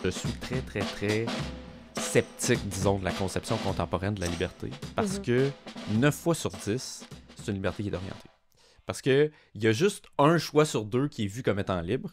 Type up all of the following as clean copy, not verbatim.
Je suis très, très, très sceptique, disons, de la conception contemporaine de la liberté. Parce que 9 fois sur 10, c'est une liberté qui est orientée. Parce qu'il y a juste un choix sur deux qui est vu comme étant libre.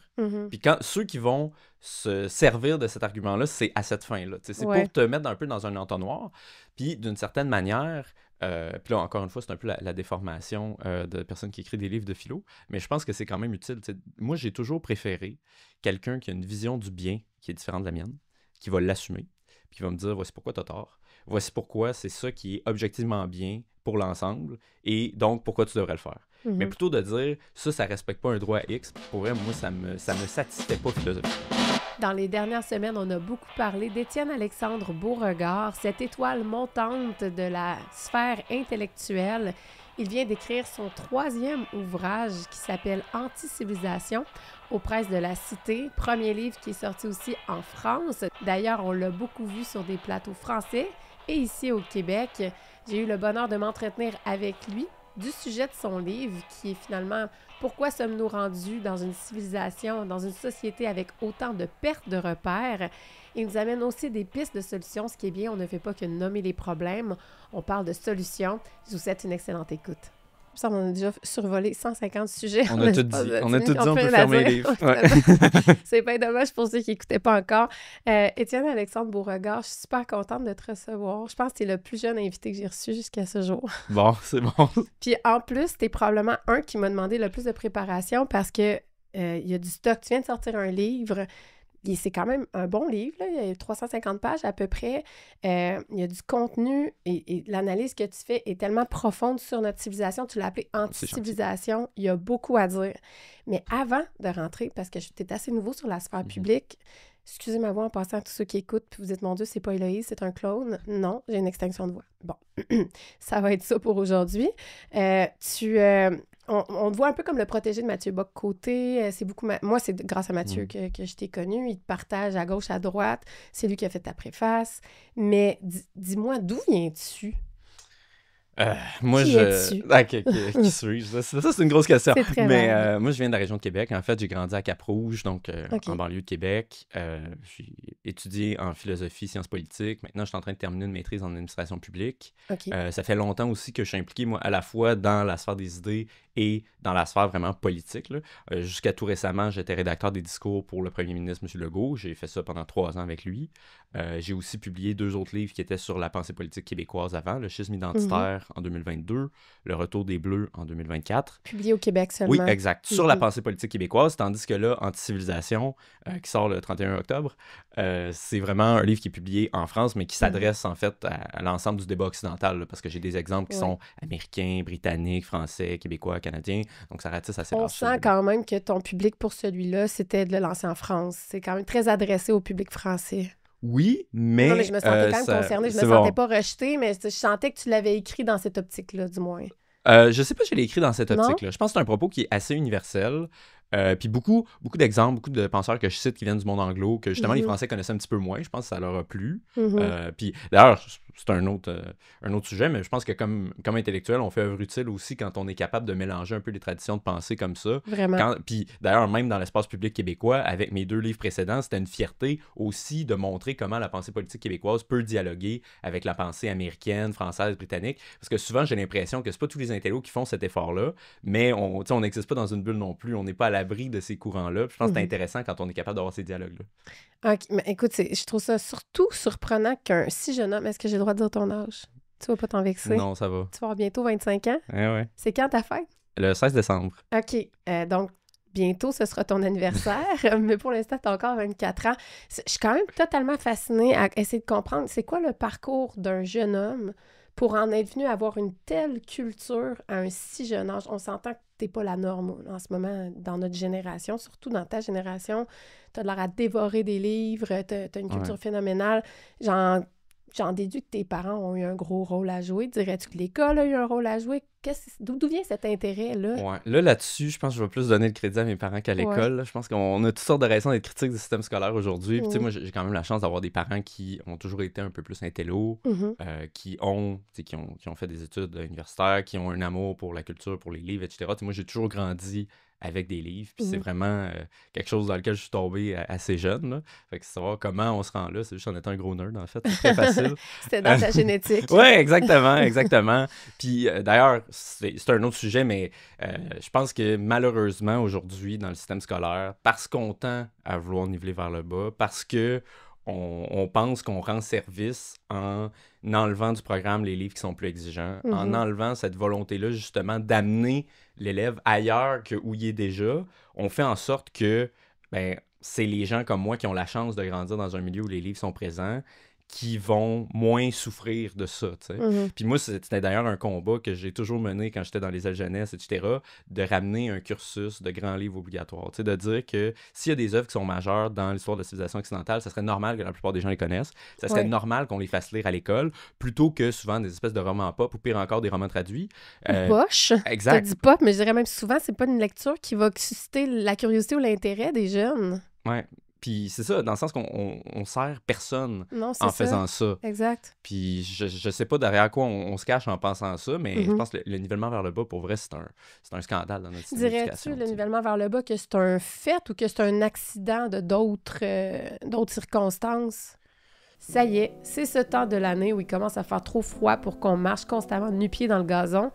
Puis quand ceux qui vont se servir de cet argument-là, c'est à cette fin-là. C'est pour te mettre un peu dans un entonnoir. Puis d'une certaine manière, puis là, encore une fois, c'est un peu la déformation de personnes qui écrivent des livres de philo, mais je pense que c'est quand même utile. Moi, j'ai toujours préféré quelqu'un qui a une vision du bien qui est différente de la mienne, qui va l'assumer, puis qui va me dire, voici pourquoi t'as tort, voici pourquoi c'est ça qui est objectivement bien pour l'ensemble, et donc pourquoi tu devrais le faire. Mais plutôt de dire, ça respecte pas un droit à X, pour vrai, moi, ça me satisfait pas philosophiquement. Dans les dernières semaines, on a beaucoup parlé d'Étienne-Alexandre Beauregard, cette étoile montante de la sphère intellectuelle. Il vient d'écrire son 3e ouvrage qui s'appelle « Anti-civilisation » aux presses de la Cité, premier livre qui est sorti aussi en France. D'ailleurs, on l'a beaucoup vu sur des plateaux français et ici au Québec. J'ai eu le bonheur de m'entretenir avec lui du sujet de son livre, qui est finalement « Pourquoi sommes-nous rendus dans une civilisation, dans une société avec autant de pertes de repères? » Il nous amène aussi des pistes de solutions. Ce qui est bien, on ne fait pas que nommer les problèmes, on parle de solutions. Je vous souhaite une excellente écoute. Ça, on a déjà survolé 150 sujets. On a tout dit, on peut fermer les livres. C'est pas dommage pour ceux qui n'écoutaient pas encore. Étienne-Alexandre Beauregard, je suis super contente de te recevoir. Je pense que tu es le plus jeune invité que j'ai reçu jusqu'à ce jour. Bon, c'est bon. Puis en plus, tu es probablement un qui m'a demandé le plus de préparation parce que il y a du stock. Tu viens de sortir un livre. C'est quand même un bon livre, là. Il y a 350 pages à peu près. Il y a du contenu et l'analyse que tu fais est tellement profonde sur notre civilisation. Tu l'as appelé anti-civilisation. Il y a beaucoup à dire. Mais avant de rentrer, parce que tu es assez nouveau sur la sphère publique, excusez ma voix en passant à tous ceux qui écoutent, puis vous dites, mon Dieu, c'est pas Héloïse, c'est un clone. Non, j'ai une extinction de voix. Bon, ça va être ça pour aujourd'hui. On te voit un peu comme le protégé de Mathieu Bock-Côté. C'est beaucoup moi, c'est grâce à Mathieu que je t'ai connu. Il te partage à gauche, à droite. C'est lui qui a fait ta préface. Mais dis-moi, d'où viens-tu? Moi, qui es-tu? Qui suis-je? Ça, c'est une grosse question. C'est très Mais moi, je viens de la région de Québec. En fait, j'ai grandi à Cap-Rouge, donc en banlieue de Québec. J'ai étudié en philosophie, sciences politiques. Maintenant, je suis en train de terminer une maîtrise en administration publique. Ça fait longtemps aussi que je suis impliqué, moi, à la fois dans la sphère des idées et dans la sphère vraiment politique. Jusqu'à tout récemment, j'étais rédacteur des discours pour le premier ministre, M. Legault. J'ai fait ça pendant 3 ans avec lui. J'ai aussi publié 2 autres livres qui étaient sur la pensée politique québécoise avant, Le schisme identitaire en 2022, Le retour des Bleus en 2024. Publié au Québec seulement. Oui, exact. Sur la pensée politique québécoise, tandis que là, Anti-civilisation, qui sort le 31 octobre, c'est vraiment un livre qui est publié en France, mais qui s'adresse en fait à l'ensemble du débat occidental, là, parce que j'ai des exemples qui sont américains, britanniques, français, québécois, canadiens, donc ça ratisse assez large. On sent quand même que ton public pour celui-là, c'était de le lancer en France. C'est quand même très adressé au public français. Oui, mais... Non, mais je me sentais quand même concernée. Je me sentais pas rejetée, mais je sentais que tu l'avais écrit dans cette optique-là, du moins. Je sais pas si je l'ai écrit dans cette optique-là. Je pense que c'est un propos qui est assez universel. Puis beaucoup d'exemples, beaucoup de penseurs que je cite qui viennent du monde anglo, que justement les Français connaissaient un petit peu moins. Je pense que ça leur a plu. Puis d'ailleurs, c'est un autre sujet, mais je pense que comme intellectuel, on fait œuvre utile aussi quand on est capable de mélanger un peu les traditions de pensée comme ça. Vraiment. Puis d'ailleurs, même dans l'espace public québécois, avec mes 2 livres précédents, c'était une fierté aussi de montrer comment la pensée politique québécoise peut dialoguer avec la pensée américaine, française, britannique. Parce que souvent, j'ai l'impression que c'est pas tous les intellos qui font cet effort-là, mais on n'existe pas dans une bulle non plus. On n'est pas à l'abri de ces courants-là. Je pense que c'est intéressant quand on est capable d'avoir ces dialogues-là. OK, mais écoute, je trouve ça surtout surprenant qu'un si jeune homme... Est-ce que j'ai le droit de dire ton âge? Tu vas pas t'en vexer? Non, ça va. Tu vas avoir bientôt 25 ans? Ouais. C'est quand ta fête? Le 16 décembre. OK, donc bientôt, ce sera ton anniversaire, mais pour l'instant, tu as encore 24 ans. Je suis quand même totalement fascinée à essayer de comprendre c'est quoi le parcours d'un jeune homme pour en être venu à avoir une telle culture à un si jeune âge. On s'entend que t'es pas la norme en ce moment dans notre génération, surtout dans ta génération. T'as de l'air à dévorer des livres, t'as une culture phénoménale. J'en déduis que tes parents ont eu un gros rôle à jouer. Dirais-tu que l'école a eu un rôle à jouer? D'où vient cet intérêt-là? Ouais. Là-dessus, je pense que je vais plus donner le crédit à mes parents qu'à l'école. Ouais. Je pense qu'on a toutes sortes de raisons d'être critiques du système scolaire aujourd'hui. Puis, moi, j'ai quand même la chance d'avoir des parents qui ont toujours été un peu plus intello, qui ont fait des études universitaires, qui ont un amour pour la culture, pour les livres, etc. Moi, j'ai toujours grandi avec des livres. Puis c'est vraiment quelque chose dans lequel je suis tombé assez jeune. Là. Fait que savoir comment on se rend là, c'est juste en étant un gros nerd, en fait. C'est très facile. C'était dans ta génétique. Oui, exactement. Puis d'ailleurs, c'est un autre sujet, mais je pense que malheureusement, aujourd'hui, dans le système scolaire, parce qu'on tend à vouloir niveler vers le bas, parce que on pense qu'on rend service en enlevant du programme les livres qui sont plus exigeants, en enlevant cette volonté-là, justement, d'amener l'élève ailleurs que où il est déjà. On fait en sorte que c'est les gens comme moi qui ont la chance de grandir dans un milieu où les livres sont présents qui vont moins souffrir de ça, tu sais. Puis moi, c'était d'ailleurs un combat que j'ai toujours mené quand j'étais dans les ailes jeunesse, etc., de ramener un cursus de grands livres obligatoires, tu sais, de dire que s'il y a des œuvres qui sont majeures dans l'histoire de la civilisation occidentale, ça serait normal que la plupart des gens les connaissent, ça serait normal qu'on les fasse lire à l'école, plutôt que souvent des espèces de romans pop, ou pire encore, des romans traduits. Poche. Exact. T'as dit pop, mais je dirais même souvent, c'est pas une lecture qui va susciter la curiosité ou l'intérêt des jeunes. Ouais. Puis c'est ça, dans le sens qu'on sert personne faisant ça. Exact. Puis je sais pas derrière quoi on se cache en pensant ça, mais je pense que le nivellement vers le bas, pour vrai, c'est un scandale dans notre système d'éducation. Dirais-tu le nivellement vers le bas que c'est un fait ou que c'est un accident de d'autres circonstances? Ça y est, c'est ce temps de l'année où il commence à faire trop froid pour qu'on marche constamment nu-pieds dans le gazon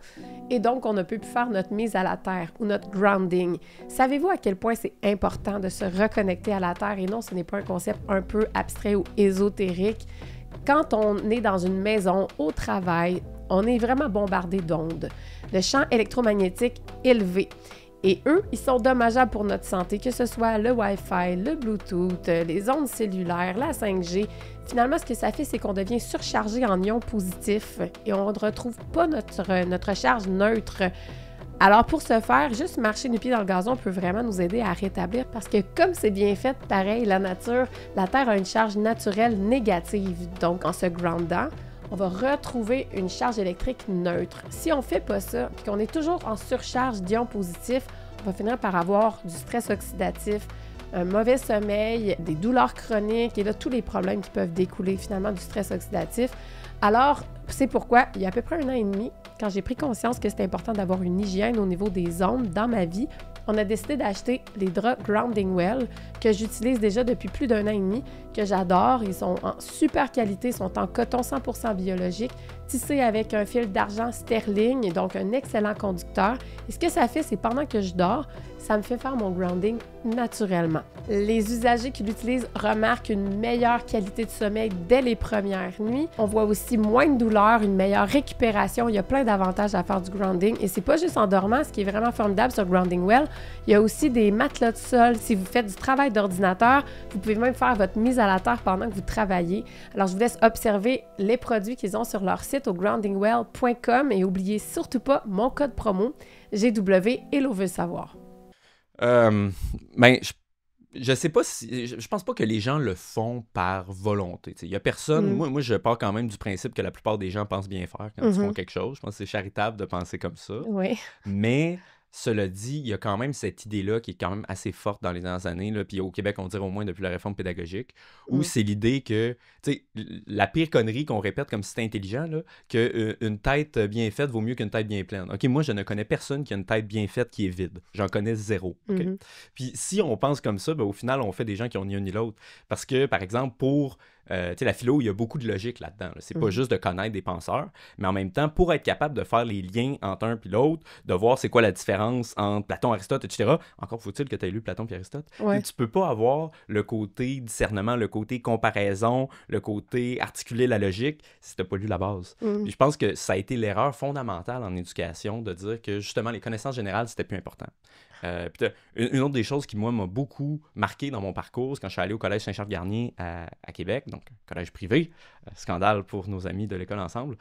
et donc on ne peut plus faire notre mise à la terre ou notre grounding. Savez-vous à quel point c'est important de se reconnecter à la terre et non, ce n'est pas un concept un peu abstrait ou ésotérique. Quand on est dans une maison, au travail, on est vraiment bombardé d'ondes, de champs électromagnétiques élevés. Et eux, ils sont dommageables pour notre santé, que ce soit le Wi-Fi, le Bluetooth, les ondes cellulaires, la 5G. Finalement, ce que ça fait, c'est qu'on devient surchargé en ions positifs et on ne retrouve pas notre charge neutre. Alors, pour ce faire, juste marcher nu pied dans le gazon peut vraiment nous aider à rétablir parce que comme c'est bien fait, pareil, la nature, la Terre a une charge naturelle négative. Donc, en se groundant, on va retrouver une charge électrique neutre. Si on ne fait pas ça, puis qu'on est toujours en surcharge d'ions positifs, on va finir par avoir du stress oxydatif, un mauvais sommeil, des douleurs chroniques et là, tous les problèmes qui peuvent découler finalement du stress oxydatif. Alors, c'est pourquoi, il y a à peu près 1 an et demi, quand j'ai pris conscience que c'était important d'avoir une hygiène au niveau des ondes dans ma vie, on a décidé d'acheter les draps Grounding Well que j'utilise déjà depuis plus d'1 an et demi, que j'adore. Ils sont en super qualité, sont en coton 100% biologique, tissés avec un fil d'argent sterling, donc un excellent conducteur. Et ce que ça fait, c'est pendant que je dors, ça me fait faire mon grounding naturellement. Les usagers qui l'utilisent remarquent une meilleure qualité de sommeil dès les premières nuits. On voit aussi moins de douleur, une meilleure récupération. Il y a plein d'avantages à faire du grounding. Et c'est pas juste en dormant, ce qui est vraiment formidable sur Grounding Well. Il y a aussi des matelas de sol. Si vous faites du travail d'ordinateur, vous pouvez même faire votre mise à la terre pendant que vous travaillez. Alors, je vous laisse observer les produits qu'ils ont sur leur site au groundingwell.com et n'oubliez surtout pas mon code promo GW Hello veut savoir. Je sais pas si... Je pense pas que les gens le font par volonté. Il y a personne... Moi, je pars quand même du principe que la plupart des gens pensent bien faire quand ils font quelque chose. Je pense que c'est charitable de penser comme ça. Oui. Mais... Cela dit, il y a quand même cette idée-là qui est quand même assez forte dans les dernières années, là, puis au Québec, on dirait au moins depuis la réforme pédagogique, où c'est l'idée que, tu sais, la pire connerie qu'on répète comme si c'était intelligent, là, qu'une tête bien faite vaut mieux qu'une tête bien pleine. OK, moi, je ne connais personne qui a une tête bien faite qui est vide. J'en connais zéro. Okay? Puis si on pense comme ça, ben, au final, on fait des gens qui ont ni un ni l'autre. Parce que, par exemple, pour... tu sais, la philo, il y a beaucoup de logique là-dedans. Là. C'est pas juste de connaître des penseurs, mais en même temps, pour être capable de faire les liens entre un et l'autre, de voir c'est quoi la différence entre Platon, Aristote, etc. Encore faut-il que tu aies lu Platon et Aristote. Ouais. Tu peux pas avoir le côté discernement, le côté comparaison, le côté articuler la logique si tu n'as pas lu la base. Puis je pense que ça a été l'erreur fondamentale en éducation de dire que justement les connaissances générales, c'était plus important. Puis une autre des choses qui, moi, m'a beaucoup marqué dans mon parcours, quand je suis allé au Collège Saint-Charles-Garnier à Québec, donc collège privé, scandale pour nos amis de l'école ensemble,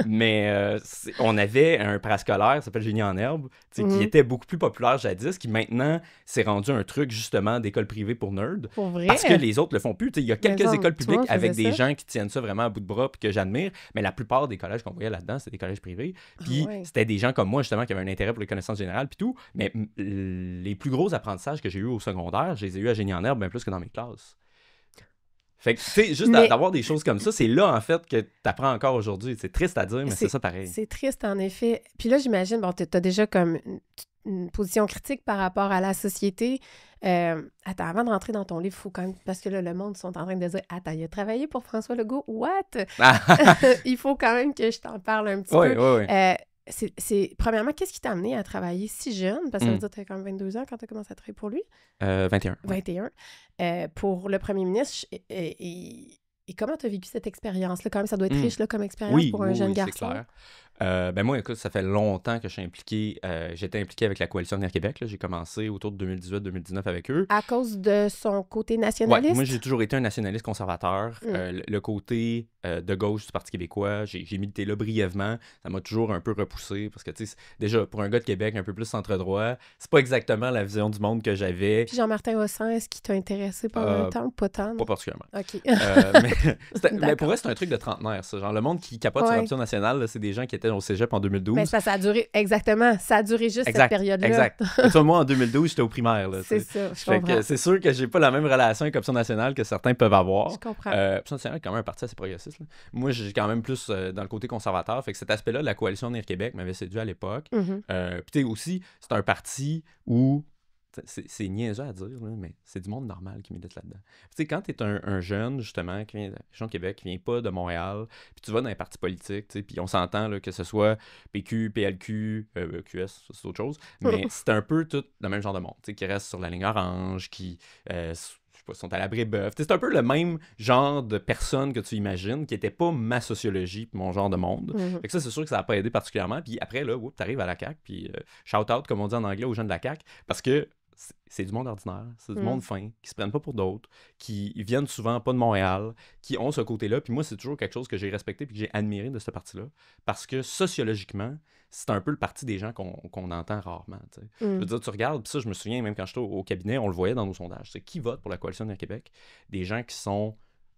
mais on avait un parascolaire qui s'appelle Génie en herbe, qui était beaucoup plus populaire jadis, qui maintenant s'est rendu un truc justement d'école privée pour nerds, parce que les autres le font plus. Il y a quelques écoles publiques avec des gens qui tiennent ça vraiment à bout de bras puis que j'admire, mais la plupart des collèges qu'on voyait là-dedans, c'était des collèges privés, puis c'était des gens comme moi justement qui avaient un intérêt pour les connaissances générales puis tout. Mais les plus gros apprentissages que j'ai eus au secondaire, je les ai eus à Génie en herbe bien plus que dans mes classes. Fait que, tu sais, juste d'avoir des choses comme ça, c'est là, en fait, que tu apprends encore aujourd'hui. C'est triste à dire, mais c'est ça pareil. C'est triste, en effet. Puis là, j'imagine, bon, t'as déjà comme... une position critique par rapport à la société. Attends, avant de rentrer dans ton livre, il faut quand même... Parce que là, le monde sont en train de dire « Attends, il a travaillé pour François Legault? What? » Il faut quand même que je t'en parle un petit peu. Premièrement, qu'est-ce qui t'a amené à travailler si jeune? Parce que ça veut dire que tu as quand même 22 ans quand tu as commencé à travailler pour lui. 21. 21. Pour le premier ministre. Et comment tu as vécu cette expérience-là? Quand même, ça doit être riche là, comme expérience pour un jeune garçon. C'est clair. Moi, écoute, ça fait longtemps que je suis impliqué. J'étais impliqué avec la Coalition Avenir Québec. J'ai commencé autour de 2018-2019 avec eux. À cause de son côté nationaliste? Ouais, moi, j'ai toujours été un nationaliste conservateur. Le côté de gauche du Parti québécois, j'ai milité là brièvement. Ça m'a toujours un peu repoussé parce que, tu sais, déjà, pour un gars de Québec un peu plus centre-droit, c'est pas exactement la vision du monde que j'avais. Puis Jean-Martin Hossan, est-ce qu'il t'a intéressé pendant un temps ou pas tant? Pas particulièrement. OK. Mais pour vrai, c'est un truc de trentenaire, ça. Genre, le monde qui capote sur l'option nationale, là, c'est des gens qui étaient au cégep en 2012. Mais ça a duré, exactement, ça a duré juste cette période-là. Exact. Moi, en 2012, j'étais au primaire. Là, c'est ça, je comprends. C'est sûr que j'ai pas la même relation avec Option nationale que certains peuvent avoir. Je comprends. Option nationale est quand même un parti assez progressiste. Là. Moi, j'ai quand même plus dans le côté conservateur. Fait que cet aspect-là de la Coalition Avenir Québec m'avait séduit à l'époque. Puis tu sais, aussi, c'est un parti où c'est niaiseux à dire, là, mais c'est du monde normal qui milite là-dedans. Tu sais, quand t'es un jeune, justement, qui vient de la région de Québec, qui vient pas de Montréal, puis tu vas dans les partis politiques, tu sais, puis on s'entend là, que ce soit PQ, PLQ, QS, ça, c'est autre chose, mais c'est un peu tout le même genre de monde, tu sais, qui reste sur la ligne orange, qui sont à la Brébeuf. C'est un peu le même genre de personnes que tu imagines, qui n'était pas ma sociologie puis mon genre de monde. Fait que ça, c'est sûr que ça n'a pas aidé particulièrement. Puis après, là, t'arrives à la CAQ, puis shout-out, comme on dit en anglais, aux jeunes de la CAQ, parce que c'est du monde ordinaire, c'est du monde fin, qui se prennent pas pour d'autres, qui viennent souvent pas de Montréal, qui ont ce côté-là. Puis moi, c'est toujours quelque chose que j'ai respecté puis que j'ai admiré de ce parti-là, parce que sociologiquement, c'est un peu le parti des gens qu'on entend rarement. Je veux dire, tu regardes, puis ça, je me souviens, même quand j'étais au cabinet, on le voyait dans nos sondages. C'est qui vote pour la Coalition Avenir Québec? Des gens qui sont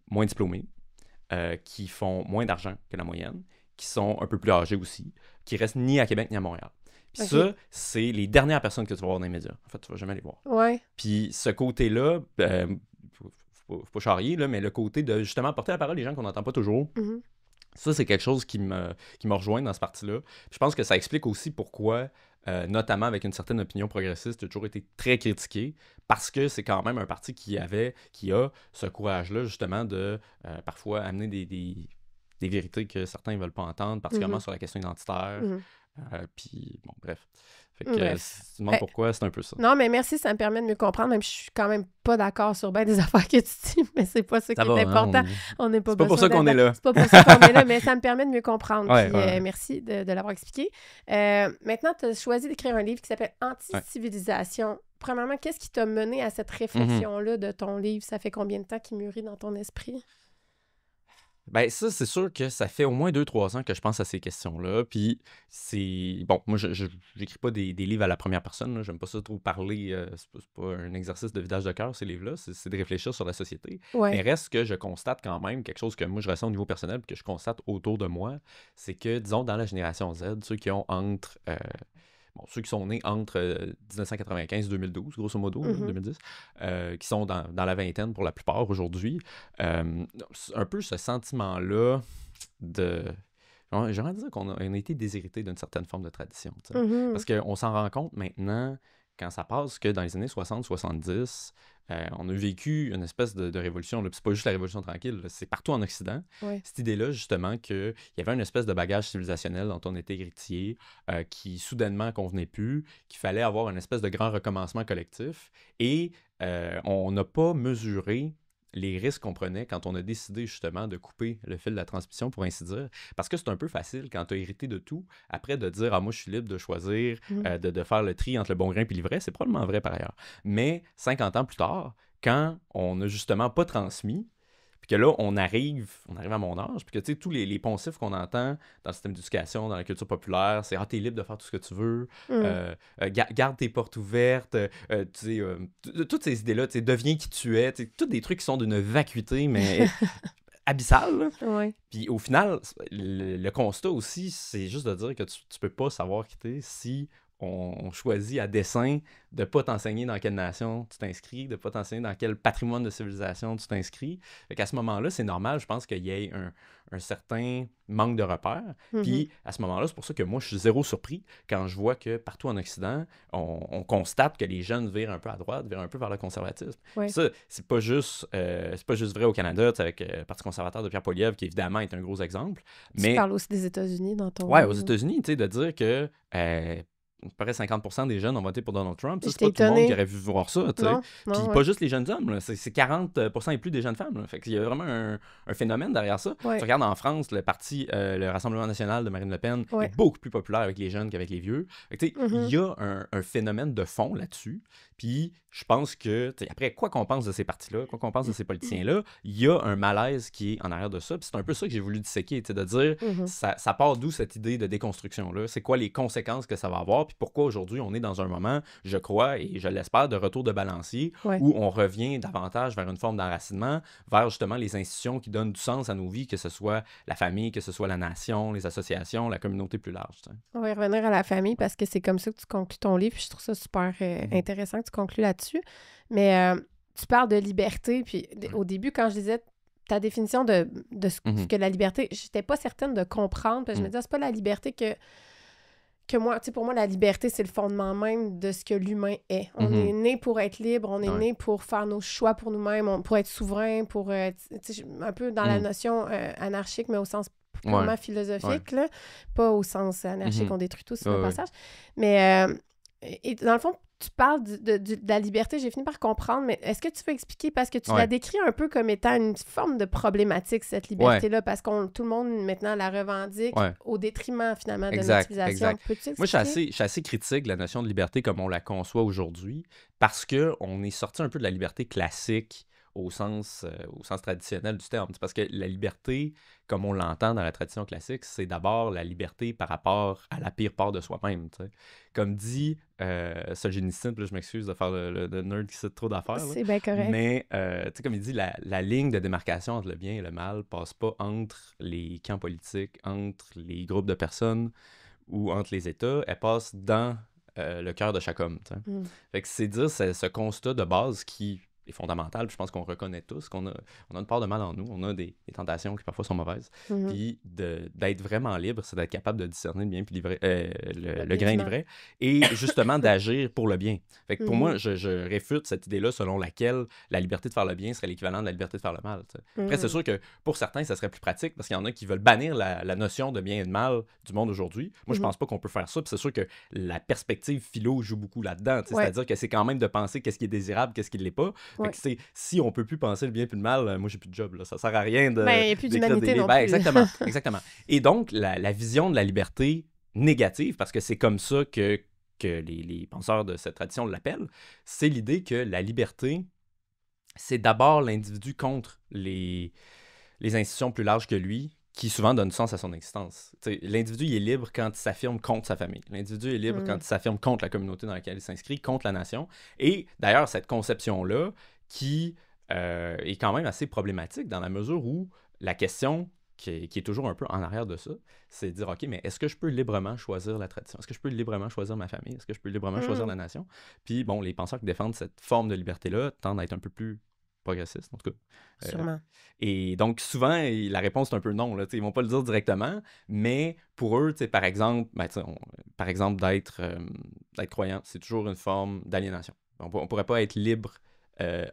moins diplômés, qui font moins d'argent que la moyenne, qui sont un peu plus âgés aussi, qui restent ni à Québec ni à Montréal. Puis ça, c'est les dernières personnes que tu vas voir dans les médias. En fait, tu vas jamais les voir. Ouais. Puis ce côté-là, faut pas charrier, là, mais le côté de justement porter la parole des gens qu'on n'entend pas toujours, ça, c'est quelque chose qui me rejoint dans ce parti-là. Puis je pense que ça explique aussi pourquoi, notamment avec une certaine opinion progressiste, j'ai toujours été très critiqué, parce que c'est quand même un parti qui a ce courage-là, justement, de parfois amener des vérités que certains ne veulent pas entendre, particulièrement sur la question identitaire. Puis, bon, bref. Fait que si tu te demandes pourquoi, c'est un peu ça. Non, mais merci, ça me permet de mieux comprendre, même si je suis quand même pas d'accord sur bien des affaires que tu dis, mais c'est pas ça qui est important. On n'est pas c'est pas pour ça qu'on est là. C'est pas pour ça qu'on est là, mais ça me permet de mieux comprendre. Puis, merci de l'avoir expliqué. Maintenant, tu as choisi d'écrire un livre qui s'appelle Anti-civilisation. Premièrement, qu'est-ce qui t'a mené à cette réflexion-là de ton livre? Ça fait combien de temps qu'il mûrit dans ton esprit? Ben ça, c'est sûr que ça fait au moins 2-3 ans que je pense à ces questions-là. Puis c'est... Bon, moi, je n'écris pas des livres à la première personne. J'aime pas ça trop parler. C'est pas un exercice de vidage de cœur, ces livres-là. C'est de réfléchir sur la société. Ouais. Mais reste que je constate quand même quelque chose que moi, je ressens au niveau personnel puis que je constate autour de moi. C'est que, disons, dans la génération Z, ceux qui ont entre... ceux qui sont nés entre 1995 et 2012, grosso modo, 2010, qui sont dans la vingtaine pour la plupart aujourd'hui, un peu ce sentiment-là de... J'aimerais dire qu'on a été déshérité d'une certaine forme de tradition. Parce qu'on s'en rend compte maintenant, quand ça passe, que dans les années 60-70, on a vécu une espèce de révolution. Là. Puis c'est pas juste la révolution tranquille, là, c'est partout en Occident. Ouais. Cette idée-là, justement, qu'il y avait une espèce de bagage civilisationnel dont on était héritier, qui soudainement convenait plus, qu'il fallait avoir une espèce de grand recommencement collectif. Et on n'a pas mesuré les risques qu'on prenait quand on a décidé justement de couper le fil de la transmission, pour ainsi dire. Parce que c'est un peu facile quand tu as hérité de tout, après de dire « Ah, moi, je suis libre de choisir, de faire le tri entre le bon grain et l'ivraie ». C'est probablement vrai par ailleurs. Mais 50 ans plus tard, quand on n'a justement pas transmis, puis que là, on arrive à mon âge, puis que tu sais, tous les poncifs qu'on entend dans le système d'éducation, dans la culture populaire, c'est « Ah, t'es libre de faire tout ce que tu veux, garde tes portes ouvertes, toutes ces idées-là, tu sais, deviens qui tu es, tous des trucs qui sont d'une vacuité, mais abyssale. Ouais. Puis au final, le constat aussi, c'est juste de dire que tu peux pas savoir qui t'es si on choisit à dessein de ne pas t'enseigner dans quelle nation tu t'inscris, de ne pas t'enseigner dans quel patrimoine de civilisation tu t'inscris. Fait qu'à ce moment-là, c'est normal, je pense qu'il y ait un certain manque de repères. Puis à ce moment-là, c'est pour ça que moi, je suis zéro surpris quand je vois que partout en Occident, on constate que les jeunes virent un peu à droite, virent un peu vers le conservatisme. Ouais. Ça, c'est pas juste vrai au Canada, avec le Parti conservateur de Pierre Poilievre, qui évidemment est un gros exemple. Tu parles aussi des États-Unis dans ton... Ouais, aux États-Unis, tu sais, de dire que à peu près 50% des jeunes ont voté pour Donald Trump. Ça, c'est pas tout le monde qui aurait vu voir ça, tu sais. Puis pas juste les jeunes hommes, là, c'est 40% et plus des jeunes femmes. Là. Fait qu'il y a vraiment un phénomène derrière ça. Ouais. Tu regardes en France, le Rassemblement national de Marine Le Pen est beaucoup plus populaire avec les jeunes qu'avec les vieux. Fait que, tu sais, il y a un phénomène de fond là-dessus. Puis je pense que, après, quoi qu'on pense de ces partis-là, quoi qu'on pense de ces politiciens-là, il y a un malaise qui est en arrière de ça. Puis c'est un peu ça que j'ai voulu disséquer, de dire, ça part d'où cette idée de déconstruction-là? C'est quoi les conséquences que ça va avoir? Puis pourquoi aujourd'hui on est dans un moment, je crois, et je l'espère, de retour de balancier, où on revient davantage vers une forme d'enracinement, vers justement les institutions qui donnent du sens à nos vies, que ce soit la famille, que ce soit la nation, les associations, la communauté plus large. T'sais. On va y revenir à la famille parce que c'est comme ça que tu conclus ton livre, puis je trouve ça super intéressant que tu conclues là-dessus. Mais tu parles de liberté, puis au début, quand je disais ta définition de ce que la liberté, j'étais pas certaine de comprendre, parce que je me disais, c'est pas la liberté que moi, tu sais, pour moi, la liberté, c'est le fondement même de ce que l'humain est. On est né pour être libre, on est né pour faire nos choix pour nous-mêmes, pour être souverain, pour, tu sais, un peu dans la notion anarchique, mais au sens purement philosophique, là, pas au sens anarchique, on détruit tout, c'est le passage. Mais, et dans le fond, tu parles de la liberté, j'ai fini par comprendre, mais est-ce que tu peux expliquer, parce que tu la décris un peu comme étant une forme de problématique, cette liberté-là, parce que tout le monde, maintenant, la revendique au détriment, finalement, de notre civilisation. Peux-tu expliquer? Moi, je suis assez critique de la notion de liberté comme on la conçoit aujourd'hui, parce qu'on est sorti un peu de la liberté classique au sens traditionnel du terme. C'est parce que la liberté, comme on l'entend dans la tradition classique, c'est d'abord la liberté par rapport à la pire part de soi-même. T'sais. Comme dit Solzhenitsyn, puis là, je m'excuse de faire le nerd qui cite trop d'affaires. C'est bien correct. Mais, comme il dit, la ligne de démarcation entre le bien et le mal passe pas entre les camps politiques, entre les groupes de personnes ou entre les États. Elle passe dans le cœur de chaque homme. Fait que c'est dire ce constat de base qui est fondamental, puis je pense qu'on reconnaît tous qu'on a une part de mal en nous, on a des tentations qui parfois sont mauvaises, puis d'être vraiment libre, c'est d'être capable de discerner le bien puis le grain du vrai, et justement d'agir pour le bien. Fait que pour moi, je réfute cette idée-là selon laquelle la liberté de faire le bien serait l'équivalent de la liberté de faire le mal. Après, c'est sûr que pour certains, ça serait plus pratique, parce qu'il y en a qui veulent bannir la notion de bien et de mal du monde aujourd'hui. Moi, je pense pas qu'on peut faire ça, puis c'est sûr que la perspective philo joue beaucoup là-dedans, c'est-à-dire que c'est quand même de penser qu'est-ce qui est désirable, qu'est-ce qui ne l'est pas. Fait que si on peut plus penser le bien puis le mal, moi j'ai plus de job, là. Ça sert à rien de. Il n'y a plus d'humanité non plus. Exactement. Et donc, la vision de la liberté négative, parce que c'est comme ça que les penseurs de cette tradition l'appellent, c'est l'idée que la liberté, c'est d'abord l'individu contre les institutions plus larges que lui, qui souvent donne sens à son existence. T'sais, l'individu, il est libre quand il s'affirme contre sa famille. L'individu est libre quand il s'affirme contre la communauté dans laquelle il s'inscrit, contre la nation. Et d'ailleurs, cette conception-là, qui est quand même assez problématique dans la mesure où la question qui est toujours un peu en arrière de ça, c'est de dire, OK, mais est-ce que je peux librement choisir la tradition? Est-ce que je peux librement choisir ma famille? Est-ce que je peux librement choisir la nation? Puis, bon, les penseurs qui défendent cette forme de liberté-là tendent à être un peu plus progressistes, en tout cas. Sûrement. Et donc, souvent, la réponse est un peu non. Là, ils ne vont pas le dire directement, mais pour eux, par exemple, d'être croyant, c'est toujours une forme d'aliénation. On ne pourrait pas être libre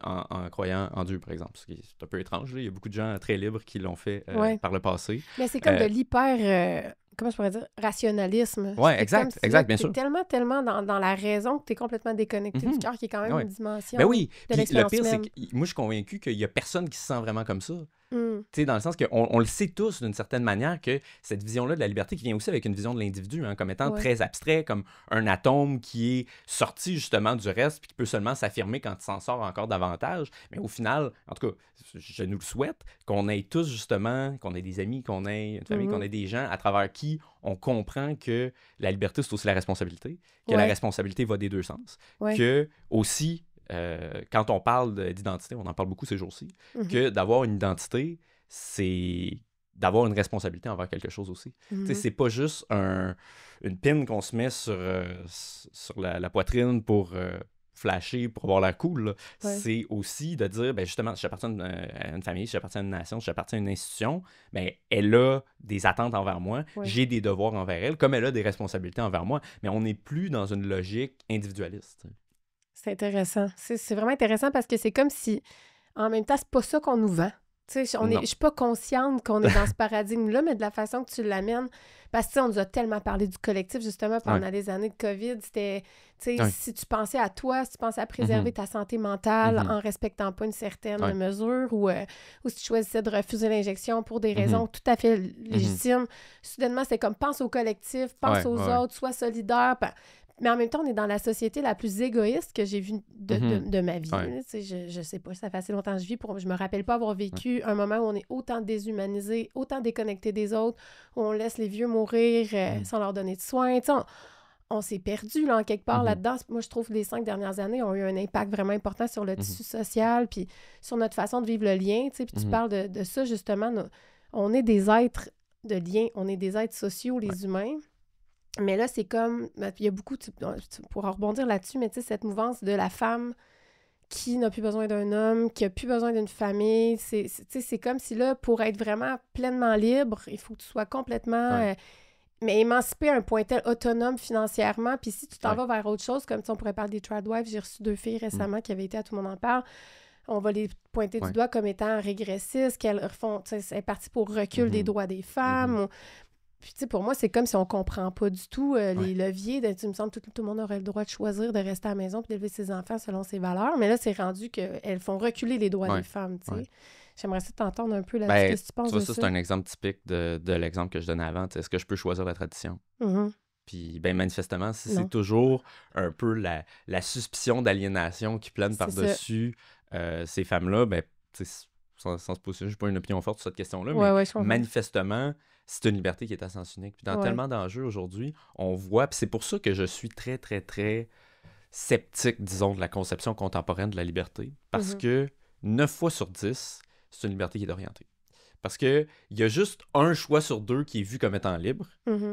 en croyant en Dieu, par exemple. C'est un peu étrange. Là. Il y a beaucoup de gens très libres qui l'ont fait par le passé. Mais c'est comme de l'hyper... comment je pourrais dire, rationalisme. Oui, exact, bien sûr. Tu es tellement dans la raison que tu es complètement déconnecté du cœur, qui est quand même une dimension de l'expérience humaine. Le pire, c'est que moi, je suis convaincu qu'il n'y a personne qui se sent vraiment comme ça. Dans le sens qu'on le sait tous d'une certaine manière que cette vision-là de la liberté qui vient aussi avec une vision de l'individu, comme étant très abstrait, comme un atome qui est sorti justement du reste puis qui peut seulement s'affirmer quand il s'en sort encore davantage. Mais au final, en tout cas, je nous le souhaite, qu'on ait tous justement, qu'on ait des amis, qu'on ait une famille, qu'on ait des gens à travers qui on comprend que la liberté, c'est aussi la responsabilité, que la responsabilité va des deux sens, que aussi... quand on parle d'identité, on en parle beaucoup ces jours-ci, que d'avoir une identité, c'est d'avoir une responsabilité envers quelque chose aussi. Tu sais, c'est pas juste une pin qu'on se met sur la poitrine pour flasher, pour avoir l'air cool. Là. Ouais. C'est aussi de dire, ben justement, si j'appartiens à une famille, si j'appartiens à une nation, si j'appartiens à une institution, ben elle a des attentes envers moi, j'ai des devoirs envers elle, comme elle a des responsabilités envers moi, mais on n'est plus dans une logique individualiste. C'est intéressant. C'est vraiment intéressant parce que c'est comme si, en même temps, c'est pas ça qu'on nous vend. Je suis pas consciente qu'on est dans ce paradigme-là, mais de la façon que tu l'amènes, parce que on nous a tellement parlé du collectif, justement, pendant les années de COVID, c'était, si tu pensais à toi, si tu pensais à préserver ta santé mentale en respectant pas une certaine mesure, ou si tu choisissais de refuser l'injection pour des raisons tout à fait légitimes, soudainement, c'était comme, pense au collectif, pense aux autres, sois solidaire, mais en même temps, on est dans la société la plus égoïste que j'ai vue de ma vie. Je sais pas, ça fait assez longtemps que je vis. Je me rappelle pas avoir vécu un moment où on est autant déshumanisé, autant déconnecté des autres, où on laisse les vieux mourir sans leur donner de soins. On s'est perdu là, en quelque part là-dedans. Moi, je trouve que les 5 dernières années ont eu un impact vraiment important sur le tissu social, puis sur notre façon de vivre le lien. Puis tu parles de ça, justement. On est des êtres de lien, on est des êtres sociaux, les humains. Mais là, c'est comme, il y a beaucoup, tu pourras rebondir là-dessus, mais tu sais, cette mouvance de la femme qui n'a plus besoin d'un homme, qui n'a plus besoin d'une famille, c'est comme si là, pour être vraiment pleinement libre, il faut que tu sois complètement, mais émancipé à un point tel, autonome financièrement, puis si tu t'en vas vers autre chose, comme on pourrait parler des tradwives, j'ai reçu 2 filles récemment qui avaient été à Tout le monde en parle, on va les pointer du doigt comme étant régressistes, qu'elles font, c'est parti pour recul des droits des femmes, Puis, tu sais, pour moi, c'est comme si on comprend pas du tout les leviers. Tu me semble que tout le monde aurait le droit de choisir de rester à la maison et d'élever ses enfants selon ses valeurs. Mais là, c'est rendu qu'elles font reculer les droits des femmes, tu sais. J'aimerais ça t'entendre un peu là-dessus. Qu'est-ce que tu penses de ça? C'est un exemple typique de l'exemple que je donnais avant. Est-ce que je peux choisir la tradition? Puis, manifestement, si c'est toujours un peu la suspicion d'aliénation qui plane par-dessus ces femmes-là, sans se positionner, je n'ai pas une opinion forte sur cette question-là, mais manifestement, c'est une liberté qui est à sens unique. Puis dans tellement d'enjeux aujourd'hui, on voit, puis c'est pour ça que je suis très, très, très sceptique, disons, de la conception contemporaine de la liberté, parce que 9 fois sur 10, c'est une liberté qui est orientée. Parce qu'il y a juste un choix sur 2 qui est vu comme étant libre.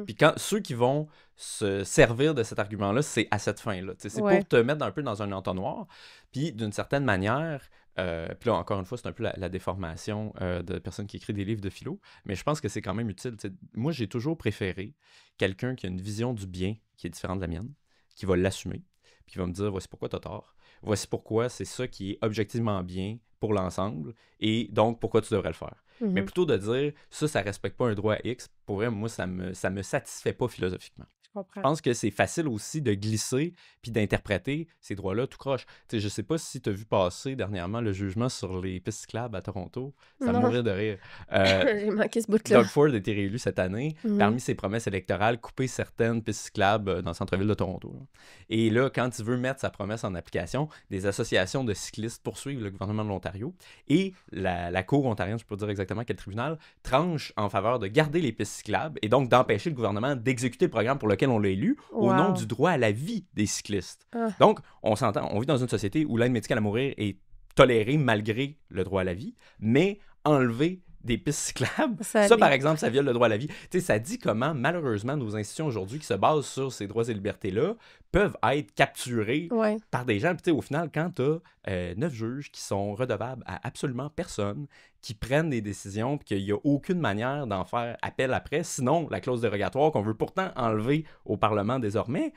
Puis ceux qui vont se servir de cet argument-là, c'est à cette fin-là. C'est pour te mettre un peu dans un entonnoir. Puis d'une certaine manière, puis là, encore une fois, c'est un peu la déformation de personnes qui écrivent des livres de philo, mais je pense que c'est quand même utile. Moi, j'ai toujours préféré quelqu'un qui a une vision du bien qui est différente de la mienne, qui va l'assumer, puis qui va me dire, voici pourquoi tu as tort, voici pourquoi c'est ça qui est objectivement bien pour l'ensemble, et donc pourquoi tu devrais le faire. Mais plutôt de dire, ça respecte pas un droit X, pour vrai, moi, ça me satisfait pas philosophiquement. Je pense que c'est facile aussi de glisser puis d'interpréter ces droits-là tout croche. Tu sais, je sais pas si tu as vu passer dernièrement le jugement sur les pistes cyclables à Toronto. Ça me mourait de rire. J'ai manqué ce bout-là. Doug Ford a été réélu cette année. Parmi ses promesses électorales, couper certaines pistes cyclables dans le centre-ville de Toronto. Là. Et là, quand il veut mettre sa promesse en application, des associations de cyclistes poursuivent le gouvernement de l'Ontario et la Cour ontarienne, je peux dire exactement quel tribunal, tranche en faveur de garder les pistes cyclables et donc d'empêcher le gouvernement d'exécuter le programme pour lequel on l'a élu au nom du droit à la vie des cyclistes. Donc, on s'entend, on vit dans une société où l'aide médicale à mourir est tolérée malgré le droit à la vie, mais enlever des pistes cyclables, ça par exemple, ça viole le droit à la vie. Tu sais, ça dit comment, malheureusement, nos institutions aujourd'hui qui se basent sur ces droits et libertés-là peuvent être capturées par des gens. Puis tu sais, au final, quand tu as 9 juges qui sont redevables à absolument personne, qui prennent des décisions, puis qu'il n'y a aucune manière d'en faire appel après, sinon la clause dérogatoire qu'on veut pourtant enlever au Parlement désormais,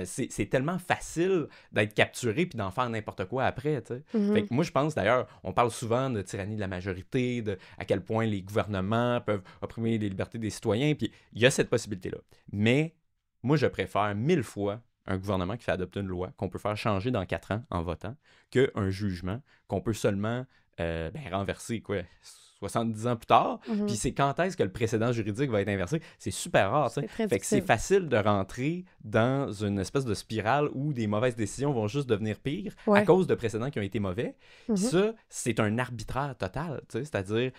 c'est tellement facile d'être capturé puis d'en faire n'importe quoi après. Tu sais. Fait que moi, je pense, d'ailleurs, on parle souvent de tyrannie de la majorité, de à quel point les gouvernements peuvent opprimer les libertés des citoyens, puis il y a cette possibilité-là. Mais moi, je préfère 1000 fois un gouvernement qui fait adopter une loi qu'on peut faire changer dans 4 ans en votant qu'un jugement qu'on peut seulement renverser 70 ans plus tard. Puis c'est quand est-ce que le précédent juridique va être inversé? C'est super rare. Fait que c'est facile de rentrer dans une espèce de spirale où des mauvaises décisions vont juste devenir pires à cause de précédents qui ont été mauvais. Ça, c'est un arbitraire total. C'est-à-dire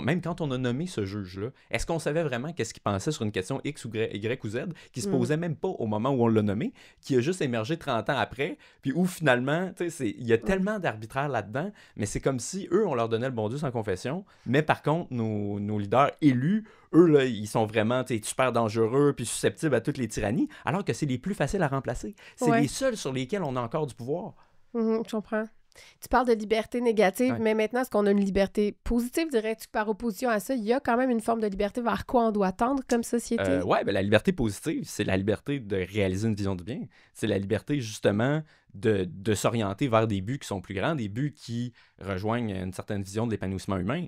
même quand on a nommé ce juge-là, est-ce qu'on savait vraiment qu'est-ce qu'il pensait sur une question X ou Y ou Z, qui se posait même pas au moment où on l'a nommé, qui a juste émergé 30 ans après, puis où finalement, tu sais, il y a tellement d'arbitraire là-dedans, mais c'est comme si eux, on leur donnait le bon Dieu sans confession, mais par contre, nos leaders élus, eux, là, ils sont vraiment super dangereux puis susceptibles à toutes les tyrannies, alors que c'est les plus faciles à remplacer. C'est les seuls sur lesquels on a encore du pouvoir. Je comprends. Tu parles de liberté négative, mais maintenant, est-ce qu'on a une liberté positive? Dirais-tu que par opposition à ça, il y a quand même une forme de liberté vers quoi on doit tendre comme société? Oui, la liberté positive, c'est la liberté de réaliser une vision du bien. C'est la liberté, justement, de s'orienter vers des buts qui sont plus grands, des buts qui rejoignent une certaine vision de l'épanouissement humain.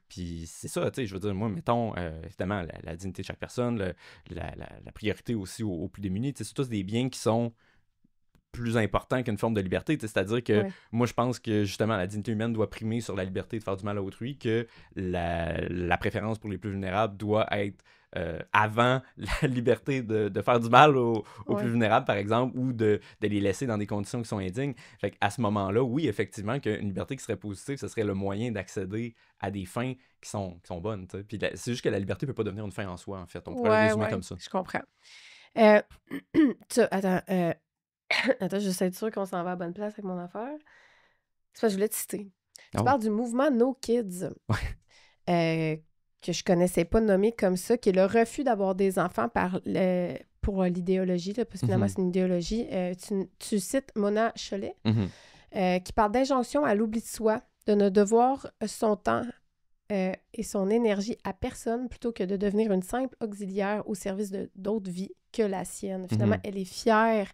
Puis c'est ça, tu sais, je veux dire, moi, mettons, évidemment, la dignité de chaque personne, la priorité aussi aux plus démunis, c'est tous des biens qui sont plus important qu'une forme de liberté, c'est-à-dire que moi je pense que justement la dignité humaine doit primer sur la liberté de faire du mal à autrui, que la préférence pour les plus vulnérables doit être avant la liberté de faire du mal aux plus vulnérables, par exemple, ou de les laisser dans des conditions qui sont indignes. Fait qu'à ce moment-là, oui, effectivement, qu'une liberté qui serait positive, ce serait le moyen d'accéder à des fins qui sont bonnes. T'sais. Puis c'est juste que la liberté peut pas devenir une fin en soi, en fait. On pourrait le résumer comme ça. Je comprends. Attends, j'essaie de sûr qu'on s'en va à la bonne place avec mon affaire. C'est parce que je voulais te citer. Tu parles du mouvement No Kids, que je connaissais pas nommé comme ça, qui est le refus d'avoir des enfants pour l'idéologie, là, parce que finalement, c'est une idéologie. Tu cites Mona Chollet, qui parle d'injonction à l'oubli de soi, de ne devoir son temps et son énergie à personne plutôt que de devenir une simple auxiliaire au service d'autres vies que la sienne. Finalement, elle est fière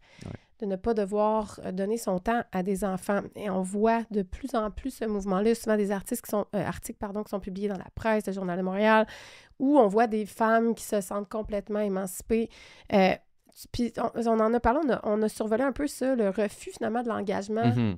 de ne pas devoir donner son temps à des enfants. Et on voit de plus en plus ce mouvement-là, souvent des articles qui sont publiés dans la presse, le Journal de Montréal, où on voit des femmes qui se sentent complètement émancipées. Puis on en a parlé, on a survolé un peu ça, le refus finalement de l'engagement.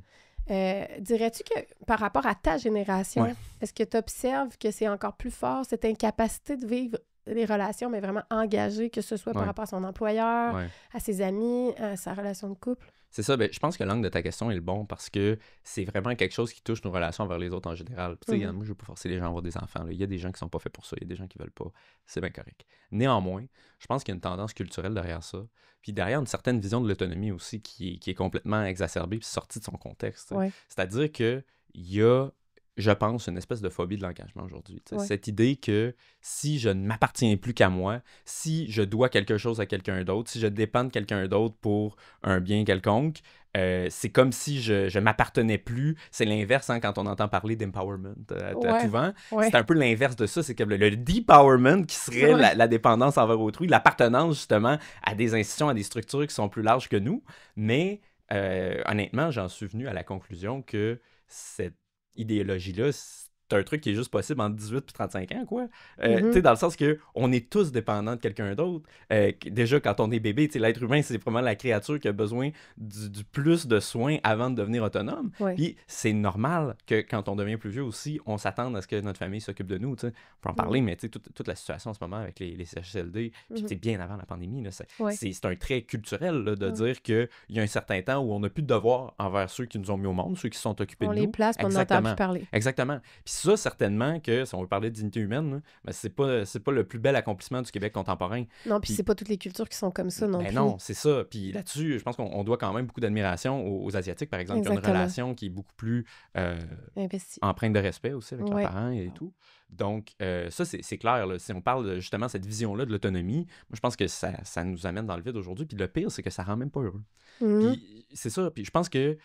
Dirais-tu que par rapport à ta génération, est-ce que tu observes que c'est encore plus fort, cette incapacité de vivre des relations, mais vraiment engagées, que ce soit par rapport à son employeur, à ses amis, à sa relation de couple? C'est ça, je pense que l'angle de ta question est le bon parce que c'est vraiment quelque chose qui touche nos relations envers les autres en général. Tu sais, moi, je ne veux pas forcer les gens à avoir des enfants. Là. Il y a des gens qui sont pas faits pour ça, il y a des gens qui veulent pas. C'est bien correct. Néanmoins, je pense qu'il y a une tendance culturelle derrière ça. Puis derrière, une certaine vision de l'autonomie aussi qui est complètement exacerbée puis sortie de son contexte. C'est-à-dire qu'il y a, je pense, une espèce de phobie de l'engagement aujourd'hui. Cette idée que si je ne m'appartiens plus qu'à moi, si je dois quelque chose à quelqu'un d'autre, si je dépends de quelqu'un d'autre pour un bien quelconque, c'est comme si je m'appartenais plus. C'est l'inverse quand on entend parler d'empowerment à tout vent. C'est un peu l'inverse de ça. C'est que le depowerment qui serait la dépendance envers autrui, l'appartenance justement à des institutions, à des structures qui sont plus larges que nous. Mais honnêtement, j'en suis venu à la conclusion que cette idéologie-là, c'est un truc qui est juste possible entre 18 et 35 ans, quoi. Tu sais, dans le sens que on est tous dépendants de quelqu'un d'autre. Déjà, quand on est bébé, tu sais, l'être humain, c'est vraiment la créature qui a besoin du plus de soins avant de devenir autonome. Puis c'est normal que quand on devient plus vieux aussi, on s'attende à ce que notre famille s'occupe de nous, tu sais. On peut en parler, mais tu sais, toute la situation en ce moment avec les CHSLD, puis c'est bien avant la pandémie, là, c'est un trait culturel là, de dire qu'il y a un certain temps où on n'a plus de devoir envers ceux qui nous ont mis au monde, ceux qui sont occupés de nous. On les place, puis on n'entend plus parler. Exactement. Puis ça, certainement, que si on veut parler de dignité humaine, là, c'est pas le plus bel accomplissement du Québec contemporain. Non, puis c'est pas toutes les cultures qui sont comme ça non plus. Non, c'est ça. Puis là-dessus, je pense qu'on doit quand même beaucoup d'admiration aux Asiatiques, par exemple, qui ont une relation qui est beaucoup plus empreinte de respect aussi avec leurs parents et tout. Donc, ça, c'est clair. Là. Si on parle justement de cette vision-là de l'autonomie, moi, je pense que ça nous amène dans le vide aujourd'hui. Puis le pire, c'est que ça rend même pas heureux. Puis c'est ça. Puis je pense que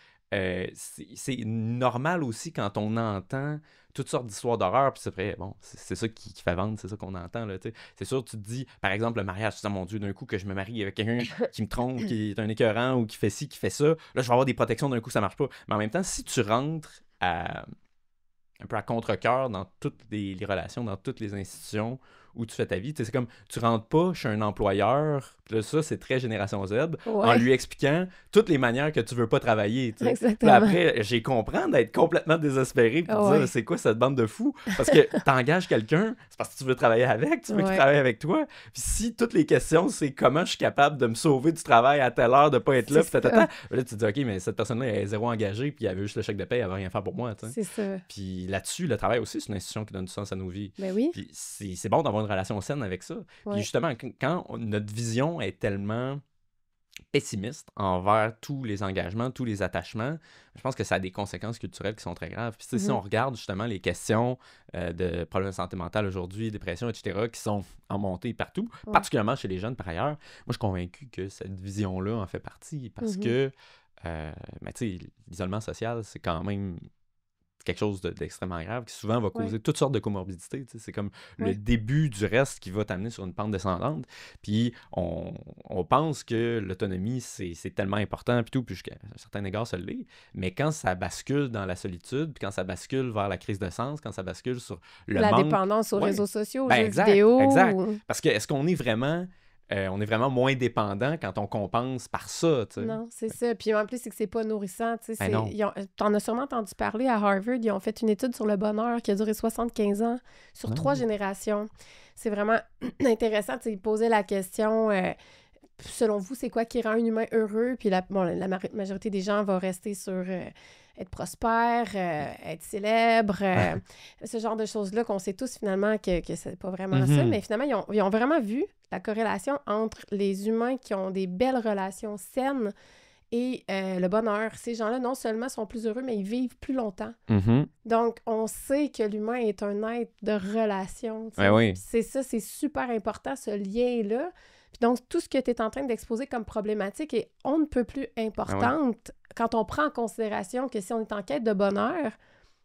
c'est normal aussi quand on entend toutes sortes d'histoires d'horreur, puis c'est vrai, bon, c'est ça qui fait vendre, c'est ça qu'on entend, là, tu sais. C'est sûr, tu te dis, par exemple, le mariage, tu dis, mon Dieu, d'un coup, que je me marie avec quelqu'un qui me trompe, qui est un écœurant, ou qui fait ci, qui fait ça, là, je vais avoir des protections, d'un coup, ça marche pas. Mais en même temps, si tu rentres un peu à contre-cœur dans toutes les relations, dans toutes les institutions où tu fais ta vie. Tu sais, c'est comme, tu rentres pas chez un employeur, puis là, ça, c'est très Génération Z, en Ouais, lui expliquant toutes les manières que tu veux pas travailler, tu sais. Puis là, exactement. après, j'ai compris d'être complètement désespéré, puis de dire, Ouais, c'est quoi cette bande de fous? Parce que t'engages quelqu'un, c'est parce que tu veux travailler avec, tu veux qu'il ouais. travaille avec toi. Puis si toutes les questions, c'est comment je suis capable de me sauver du travail à telle heure, de pas être là, puis C'est tatata, ça. là, tu te dis, OK, mais cette personne-là, elle est zéro engagée, puis elle avait juste le chèque de paie, elle va rien faire pour moi, tu sais. C'est ça. Puis là-dessus, le travail aussi, c'est une institution qui donne du sens à nos vies. Ben oui. Puis c'est bon d'avoir une relation saine avec ça. Puis Ouais. justement, notre vision est tellement pessimiste envers tous les engagements, tous les attachements, je pense que ça a des conséquences culturelles qui sont très graves. Puis tu sais, si Mhm. on regarde justement les questions de problèmes de santé mentale aujourd'hui, dépression, etc., qui sont en montée partout, Ouais. particulièrement chez les jeunes par ailleurs, moi je suis convaincu que cette vision-là en fait partie parce Mhm. que mais tu sais, l'isolement social, c'est quand même quelque chose d'extrêmement grave qui souvent va causer Ouais. toutes sortes de comorbidités. Tu sais. C'est comme le Ouais. début du reste qui va t'amener sur une pente descendante. Puis on pense que l'autonomie, c'est tellement important, puis tout, puis jusqu'à un certain égard, ça l'est. Mais quand ça bascule dans la solitude, puis quand ça bascule vers la crise de sens, quand ça bascule sur le La manque... dépendance aux Ouais. réseaux sociaux, aux Ben, jeux exact, vidéo. exact. Parce que est-ce qu'on est vraiment... on est vraiment moins dépendant quand on compense par ça, tu sais. Non, c'est ça. Puis en plus, c'est que c'est pas nourrissant. Tu sais, Ben non. t'en as sûrement entendu parler à Harvard. Ils ont fait une étude sur le bonheur qui a duré 75 ans, sur Ah 3 oui. générations. C'est vraiment intéressant. Tu sais, ils posaient la question, selon vous, c'est quoi qui rend un humain heureux? Puis la majorité des gens va rester sur être prospère, être célèbre, ce genre de choses-là qu'on sait tous finalement que c'est pas vraiment ça. Mhm. Mais finalement, ils ont vraiment vu la corrélation entre les humains qui ont des belles relations saines et le bonheur. Ces gens-là, non seulement sont plus heureux, mais ils vivent plus longtemps. Mhm. Donc, on sait que l'humain est un être de relation. Tu sais. Ouais, oui. Puis c'est ça, c'est super important, ce lien-là. Puis donc, tout ce que tu es en train d'exposer comme problématique est on ne peut plus importante quand on prend en considération que si on est en quête de bonheur,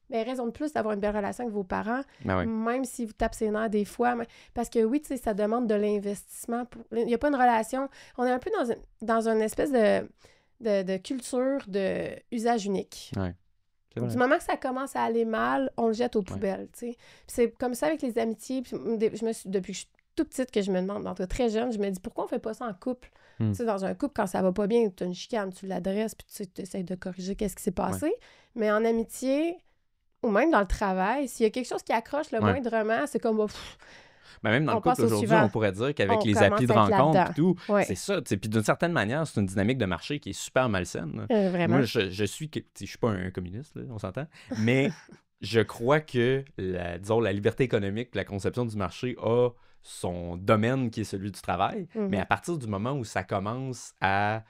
bien, raison de plus d'avoir une belle relation avec vos parents, Ben oui. même si vous tapez ses nerfs des fois. Parce que oui, tu sais, ça demande de l'investissement. Il n'y a pas une relation... On est un peu dans une espèce de culture de usage unique. Ouais. C'est vrai. Du moment que ça commence à aller mal, on le jette aux poubelles, tu sais. Puis c'est comme ça avec les amitiés. Puis depuis que je suis toute petite que je me demande, en tout cas très jeune, je me dis pourquoi on fait pas ça en couple? Mm. Tu sais, dans un couple, quand ça va pas bien, tu as une chicane, tu l'adresses, puis tu essaies de corriger qu'est-ce qui s'est passé. Mais en amitié, ou même dans le travail, s'il y a quelque chose qui accroche le moindrement, c'est comme... Ben même dans On le couple passe au aujourd'hui, suivant. on pourrait dire qu'avec On les commence applis de à être rencontre là-dedans. et tout, Ouais. c'est ça. tu sais. Puis d'une certaine manière, c'est une dynamique de marché qui est super malsaine. Là. Vraiment. Moi, je suis... Je suis pas un communiste, là, on s'entend. Mais je crois que, disons, la liberté économique, la conception du marché a son domaine qui est celui du travail. Mhm. Mais à partir du moment où ça commence à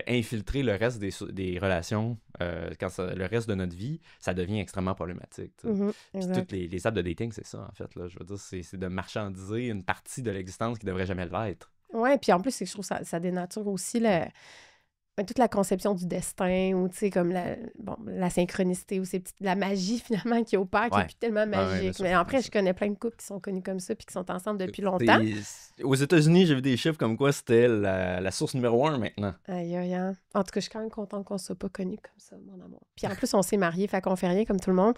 infiltrer le reste des relations, le reste de notre vie, ça devient extrêmement problématique. Tu sais. Mhm, Puis exact. toutes les apps de dating, c'est ça, en fait. Là. Je veux dire, c'est de marchandiser une partie de l'existence qui devrait jamais l'être. Ouais, puis en plus, c'est que je trouve que ça dénature aussi toute la conception du destin, ou tu sais, comme la synchronicité, ou la magie finalement qui opère, qui Ouais. est plus tellement Ouais, bien magique. sûr, Mais après, bien je sûr. connais plein de couples qui sont connus comme ça, puis qui sont ensemble depuis longtemps. Aux États-Unis, j'ai vu des chiffres comme quoi c'était la source numéro 1 maintenant. Aïe, aïe, aïe. En tout cas, je suis quand même contente qu'on ne soit pas connus comme ça, mon amour. Puis en plus, on s'est mariés, fait qu'on fait rien comme tout le monde.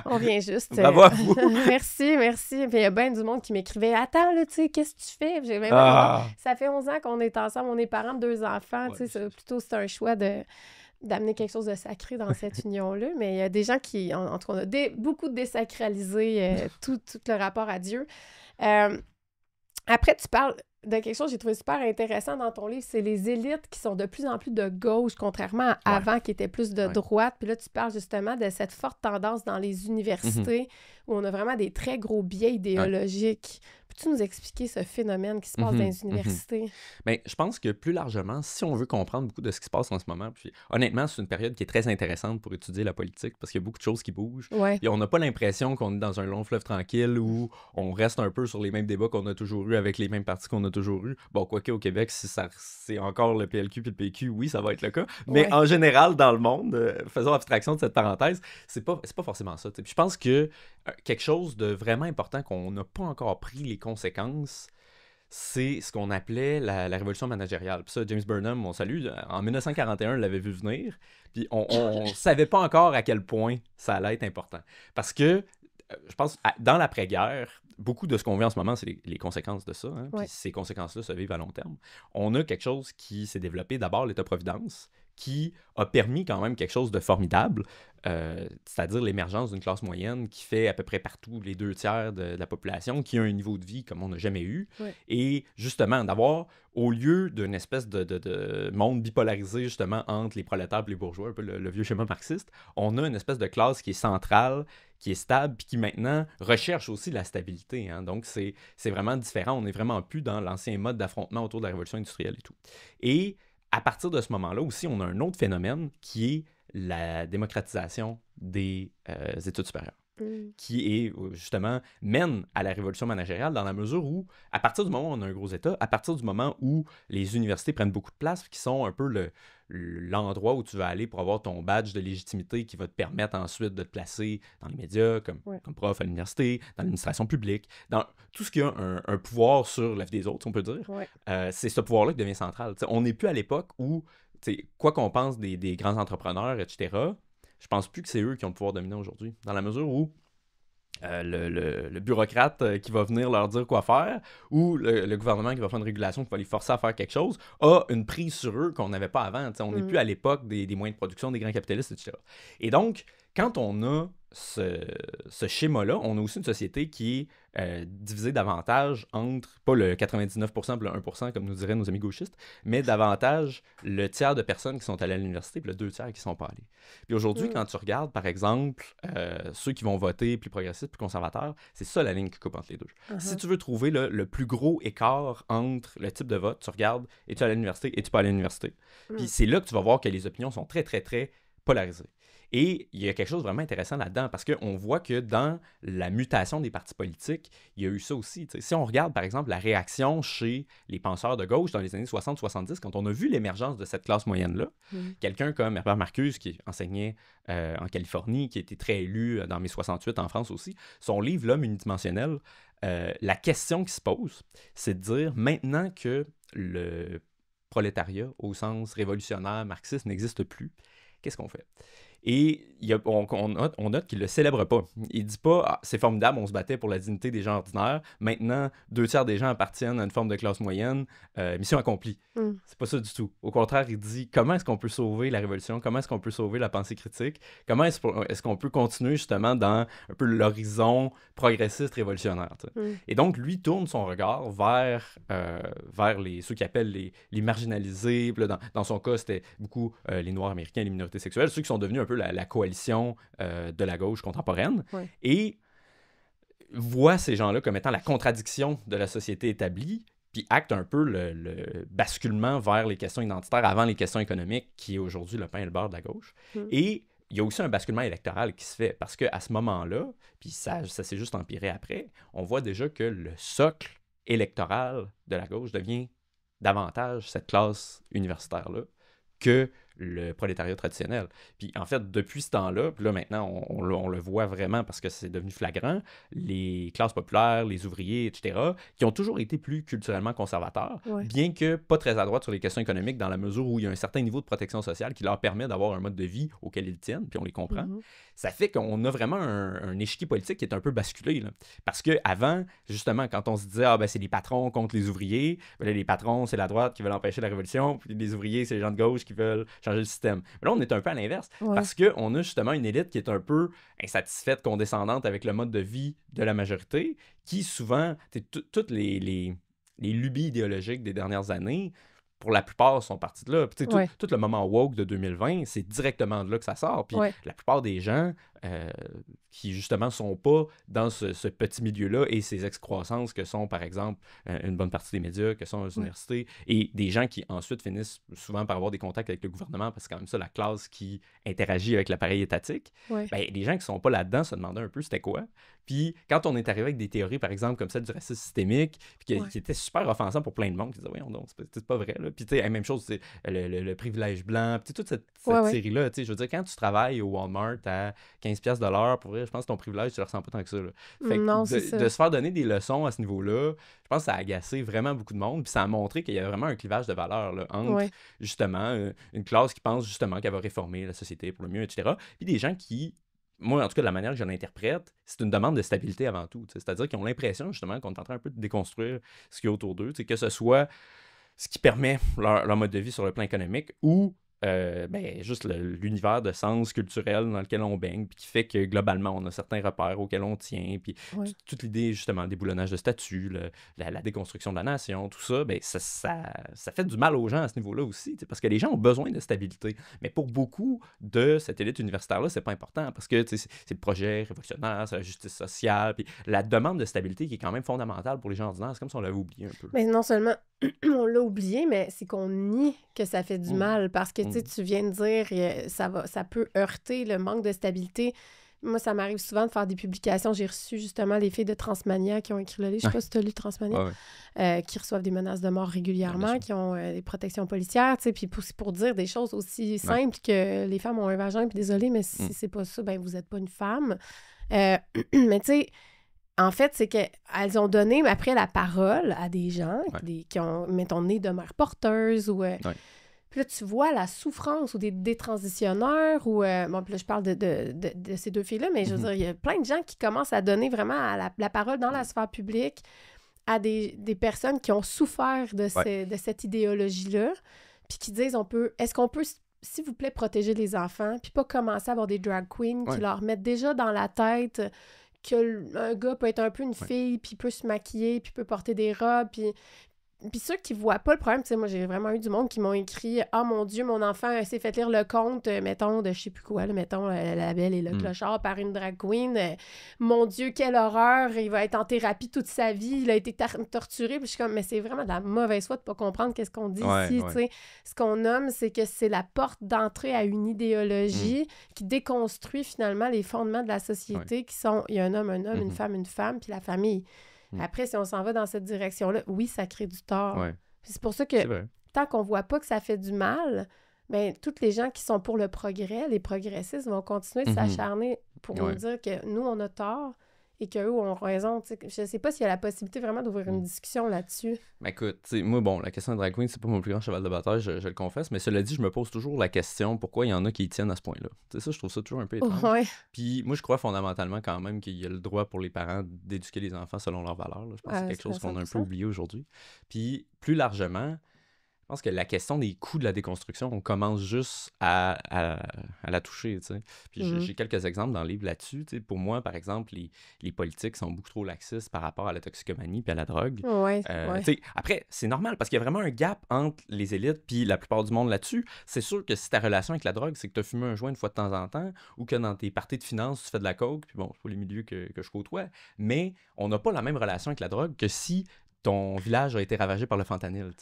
On vient juste. Bravo à vous. Merci, merci. Puis il y a bien du monde qui m'écrivait « Attends, là, tu sais, qu'est-ce que tu fais? » J'ai même Ah. Ça fait 11 ans qu'on est ensemble, on est parents de 2 enfants. Ouais, Tu sais, plutôt, c'est un choix d'amener quelque chose de sacré dans cette union-là. Mais il y a des gens qui, en tout cas, on a beaucoup désacralisé tout le rapport à Dieu. Après, tu parles de quelque chose que j'ai trouvé super intéressant dans ton livre, c'est les élites qui sont de plus en plus de gauche, contrairement à avant qui étaient plus de droite. Puis là, tu parles justement de cette forte tendance dans les universités où on a vraiment des très gros biais idéologiques. Peux-tu nous expliquer ce phénomène qui se passe dans les universités? Bien, je pense que plus largement, si on veut comprendre beaucoup de ce qui se passe en ce moment, puis honnêtement, c'est une période qui est très intéressante pour étudier la politique parce qu'il y a beaucoup de choses qui bougent. Ouais. Et on n'a pas l'impression qu'on est dans un long fleuve tranquille où on reste un peu sur les mêmes débats qu'on a toujours eu avec les mêmes partis qu'on a toujours eu. Bon, quoique au Québec, si c'est encore le PLQ puis le PQ, oui, ça va être le cas. Mais en général, dans le monde, faisons abstraction de cette parenthèse, c'est pas forcément ça. Puis je pense que quelque chose de vraiment important qu'on n'a pas encore pris les conséquences, c'est ce qu'on appelait la révolution managériale. Puis ça, James Burnham, on salue, en 1941, l'avait vu venir, puis on savait pas encore à quel point ça allait être important. Parce que je pense, dans l'après-guerre, beaucoup de ce qu'on vit en ce moment, c'est les conséquences de ça. Hein, Ouais. puis ces conséquences-là se vivent à long terme. On a quelque chose qui s'est développé, d'abord l'État-providence, qui a permis quand même quelque chose de formidable, c'est-à-dire l'émergence d'une classe moyenne qui fait à peu près partout les 2 tiers de la population, qui a un niveau de vie comme on n'a jamais eu. Ouais. Et justement, d'avoir, au lieu d'une espèce de monde bipolarisé justement entre les prolétaires et les bourgeois, un peu le vieux schéma marxiste, on a une espèce de classe qui est centrale, qui est stable, puis qui maintenant recherche aussi la stabilité. Hein. Donc, c'est vraiment différent. On n'est vraiment plus dans l'ancien mode d'affrontement autour de la révolution industrielle et tout. Et à partir de ce moment-là aussi, on a un autre phénomène qui est la démocratisation des études supérieures, qui est justement mène à la révolution managériale dans la mesure où, à partir du moment où on a un gros État, à partir du moment où les universités prennent beaucoup de place, qui sont un peu l'endroit où tu vas aller pour avoir ton badge de légitimité qui va te permettre ensuite de te placer dans les médias, comme prof à l'université, dans l'administration publique, dans tout ce qui a un pouvoir sur la vie des autres, on peut dire. C'est ce pouvoir-là qui devient central. T'sais, on n'est plus à l'époque où, quoi qu'on pense des grands entrepreneurs, etc., je pense plus que c'est eux qui ont le pouvoir dominant aujourd'hui. Dans la mesure où le bureaucrate qui va venir leur dire quoi faire, ou le gouvernement qui va faire une régulation qui va les forcer à faire quelque chose, a une prise sur eux qu'on n'avait pas avant. On n'est plus à l'époque des moyens de production, des grands capitalistes, etc. Et donc, quand on a ce schéma-là, on a aussi une société qui est divisée davantage entre, pas le 99% et le 1%, comme nous diraient nos amis gauchistes, mais davantage le tiers de personnes qui sont allées à l'université et le 2 tiers qui ne sont pas allés. Puis aujourd'hui, quand tu regardes, par exemple, ceux qui vont voter plus progressistes, plus conservateurs, c'est ça la ligne qui coupe entre les deux. Si tu veux trouver le plus gros écart entre le type de vote, tu regardes, es-tu à l'université, es-tu pas à l'université? Puis c'est là que tu vas voir que les opinions sont très, très, très polarisées. Et il y a quelque chose de vraiment intéressant là-dedans, parce qu'on voit que dans la mutation des partis politiques, il y a eu ça aussi. T'sais. Si on regarde, par exemple, la réaction chez les penseurs de gauche dans les années 60-70, quand on a vu l'émergence de cette classe moyenne-là, quelqu'un comme Herbert Marcuse, qui enseignait en Californie, qui a été très élu dans mai 68 en France aussi, son livre « L'homme unidimensionnel », la question qui se pose, c'est de dire, maintenant que le prolétariat, au sens révolutionnaire, marxiste, n'existe plus, qu'est-ce qu'on fait? Et on note qu'il ne le célèbre pas. Il ne dit pas ah, « c'est formidable, on se battait pour la dignité des gens ordinaires. Maintenant, 2 tiers des gens appartiennent à une forme de classe moyenne. Mission accomplie. » C'est pas ça du tout. Au contraire, il dit « comment est-ce qu'on peut sauver la révolution? Comment est-ce qu'on peut sauver la pensée critique? Comment est-ce qu'on peut continuer justement dans un peu l'horizon progressiste révolutionnaire? » Et donc, lui tourne son regard vers ceux qu'il appelle les marginalisés. Là, dans son cas, c'était beaucoup les Noirs américains, les minorités sexuelles, ceux qui sont devenus un peu la coalition de la gauche contemporaine, et voit ces gens-là comme étant la contradiction de la société établie, puis acte un peu le basculement vers les questions identitaires avant les questions économiques, qui est aujourd'hui le pain et le beurre de la gauche. Et il y a aussi un basculement électoral qui se fait, parce qu'à ce moment-là, puis ça s'est juste empiré après, on voit déjà que le socle électoral de la gauche devient davantage cette classe universitaire-là que le prolétariat traditionnel. Puis en fait, depuis ce temps-là, puis là maintenant, on le voit vraiment parce que c'est devenu flagrant, les classes populaires, les ouvriers, etc., qui ont toujours été plus culturellement conservateurs, bien que pas très à droite sur les questions économiques, dans la mesure où il y a un certain niveau de protection sociale qui leur permet d'avoir un mode de vie auquel ils tiennent, puis on les comprend. Ça fait qu'on a vraiment un échiquier politique qui est un peu basculé. Là. Parce qu'avant, justement, quand on se disait « ah ben c'est les patrons contre les ouvriers », ben là, les patrons, c'est la droite qui veut empêcher la révolution, puis les ouvriers, c'est les gens de gauche qui veulent changer le système. Mais là, on est un peu à l'inverse, parce qu'on a justement une élite qui est un peu insatisfaite, condescendante avec le mode de vie de la majorité, qui souvent, toutes les lubies idéologiques des dernières années, pour la plupart, sont partis de là. Puis, tout le moment woke de 2020, c'est directement de là que ça sort. Puis la plupart des gens qui, justement, sont pas dans ce petit milieu-là et ces excroissances que sont, par exemple, une bonne partie des médias, que sont les universités, et des gens qui, ensuite, finissent souvent par avoir des contacts avec le gouvernement, parce que c'est quand même ça, la classe qui interagit avec l'appareil étatique. Ben, les gens qui sont pas là-dedans se demandaient un peu c'était quoi. Puis, quand on est arrivé avec des théories, par exemple, comme celle du racisme systémique, qui était super offensant pour plein de monde, qui disait « oui, non, c'est pas vrai. » Puis, tu sais, même chose, c'est le privilège blanc, puis toute cette série-là. Tu sais, je veux dire, quand tu travailles au Walmart à 15$ de l'heure, pour vrai, je pense que ton privilège, tu le ressens pas tant que ça. Là. Fait que de se faire donner des leçons à ce niveau-là, je pense que ça a agacé vraiment beaucoup de monde, puis ça a montré qu'il y a vraiment un clivage de valeurs là, entre, justement, une classe qui pense, justement, qu'elle va réformer la société pour le mieux, etc., puis des gens qui moi, en tout cas, de la manière que je l'interprète, c'est une demande de stabilité avant tout. C'est-à-dire qu'ils ont l'impression, justement, qu'on est en train un peu de déconstruire ce qu'il y a autour d'eux, que ce soit ce qui permet leur mode de vie sur le plan économique ou juste l'univers de sens culturel dans lequel on baigne, puis qui fait que globalement, on a certains repères auxquels on tient, puis toute l'idée, justement, déboulonnage de statut, la déconstruction de la nation, tout ça, ça fait du mal aux gens à ce niveau-là aussi, parce que les gens ont besoin de stabilité. Mais pour beaucoup de cette élite universitaire-là, c'est pas important, parce que c'est le projet révolutionnaire, c'est la justice sociale, puis la demande de stabilité qui est quand même fondamentale pour les gens ordinaires, c'est comme si on l'avait oublié un peu. Mais non seulement on l'a oublié, mais c'est qu'on nie que ça fait du mal, parce que tu viens de dire ça peut heurter le manque de stabilité. Moi, ça m'arrive souvent de faire des publications. J'ai reçu justement les filles de Transmania qui ont écrit le livre. Je sais pas si tu as lu Transmania. Qui reçoivent des menaces de mort régulièrement, qui ont des protections policières, tu sais, puis pour dire des choses aussi simples que les femmes ont un vagin, puis désolé, mais si c'est pas ça, ben vous êtes pas une femme. Mais tu sais, en fait, c'est qu'elles ont donné après la parole à des gens qui ont, mettons, né de mères porteuses ou... Puis là, tu vois la souffrance ou des détransitionneurs ou... bon, puis là, je parle de ces deux filles-là, mais je veux dire, il y a plein de gens qui commencent à donner vraiment la parole dans la sphère publique à des personnes qui ont souffert de cette idéologie-là, puis qui disent, est-ce qu'on peut, s'il vous plaît, protéger les enfants, puis pas commencer à avoir des drag queens qui leur mettent déjà dans la tête qu'un gars peut être un peu une fille, puis peut se maquiller, puis peut porter des robes, Puis ceux qui voient pas le problème, tu sais, moi, j'ai vraiment eu du monde qui m'ont écrit « Ah, mon Dieu, mon enfant s'est fait lire le conte, mettons, de je sais plus quoi, là, mettons, La Belle et le Clochard par une drag queen. Mon Dieu, quelle horreur! Il va être en thérapie toute sa vie. Il a été torturé. » Puis je suis comme « Mais c'est vraiment de la mauvaise foi de pas comprendre qu'est-ce qu'on dit ici, tu sais. Ce qu'on nomme, c'est que c'est la porte d'entrée à une idéologie qui déconstruit finalement les fondements de la société qui sont, il y a un homme, une femme, puis la famille. » Après, si on s'en va dans cette direction-là, oui, ça crée du tort. C'est pour ça que tant qu'on voit pas que ça fait du mal, bien, toutes les gens qui sont pour le progrès, les progressistes, vont continuer de s'acharner pour nous dire que nous, on a tort et qu'eux ont raison. T'sais. Je sais pas s'il y a la possibilité vraiment d'ouvrir une discussion là-dessus. Mais écoute, moi, bon, la question de drag queen, c'est pas mon plus grand cheval de bataille, je le confesse, mais cela dit, je me pose toujours la question pourquoi il y en a qui y tiennent à ce point-là. Tu sais, ça, je trouve ça toujours un peu étrange. Puis moi, je crois fondamentalement quand même qu'il y a le droit pour les parents d'éduquer les enfants selon leurs valeurs. Là. Je pense que c'est quelque chose qu'on a un peu oublié aujourd'hui. Puis plus largement, je pense que la question des coûts de la déconstruction, on commence juste à la toucher, tu sais. Puis j'ai quelques exemples dans le livre là-dessus. Tu sais. Pour moi, par exemple, les politiques sont beaucoup trop laxistes par rapport à la toxicomanie puis à la drogue. Tu sais, après, c'est normal parce qu'il y a vraiment un gap entre les élites puis la plupart du monde là-dessus. C'est sûr que si ta relation avec la drogue, c'est que tu as fumé un joint une fois de temps en temps ou que dans tes parties de finances, tu fais de la coke, puis bon, c'est pas les milieux que je côtoie, mais on n'a pas la même relation avec la drogue que si ton village a été ravagé par le fentanyl.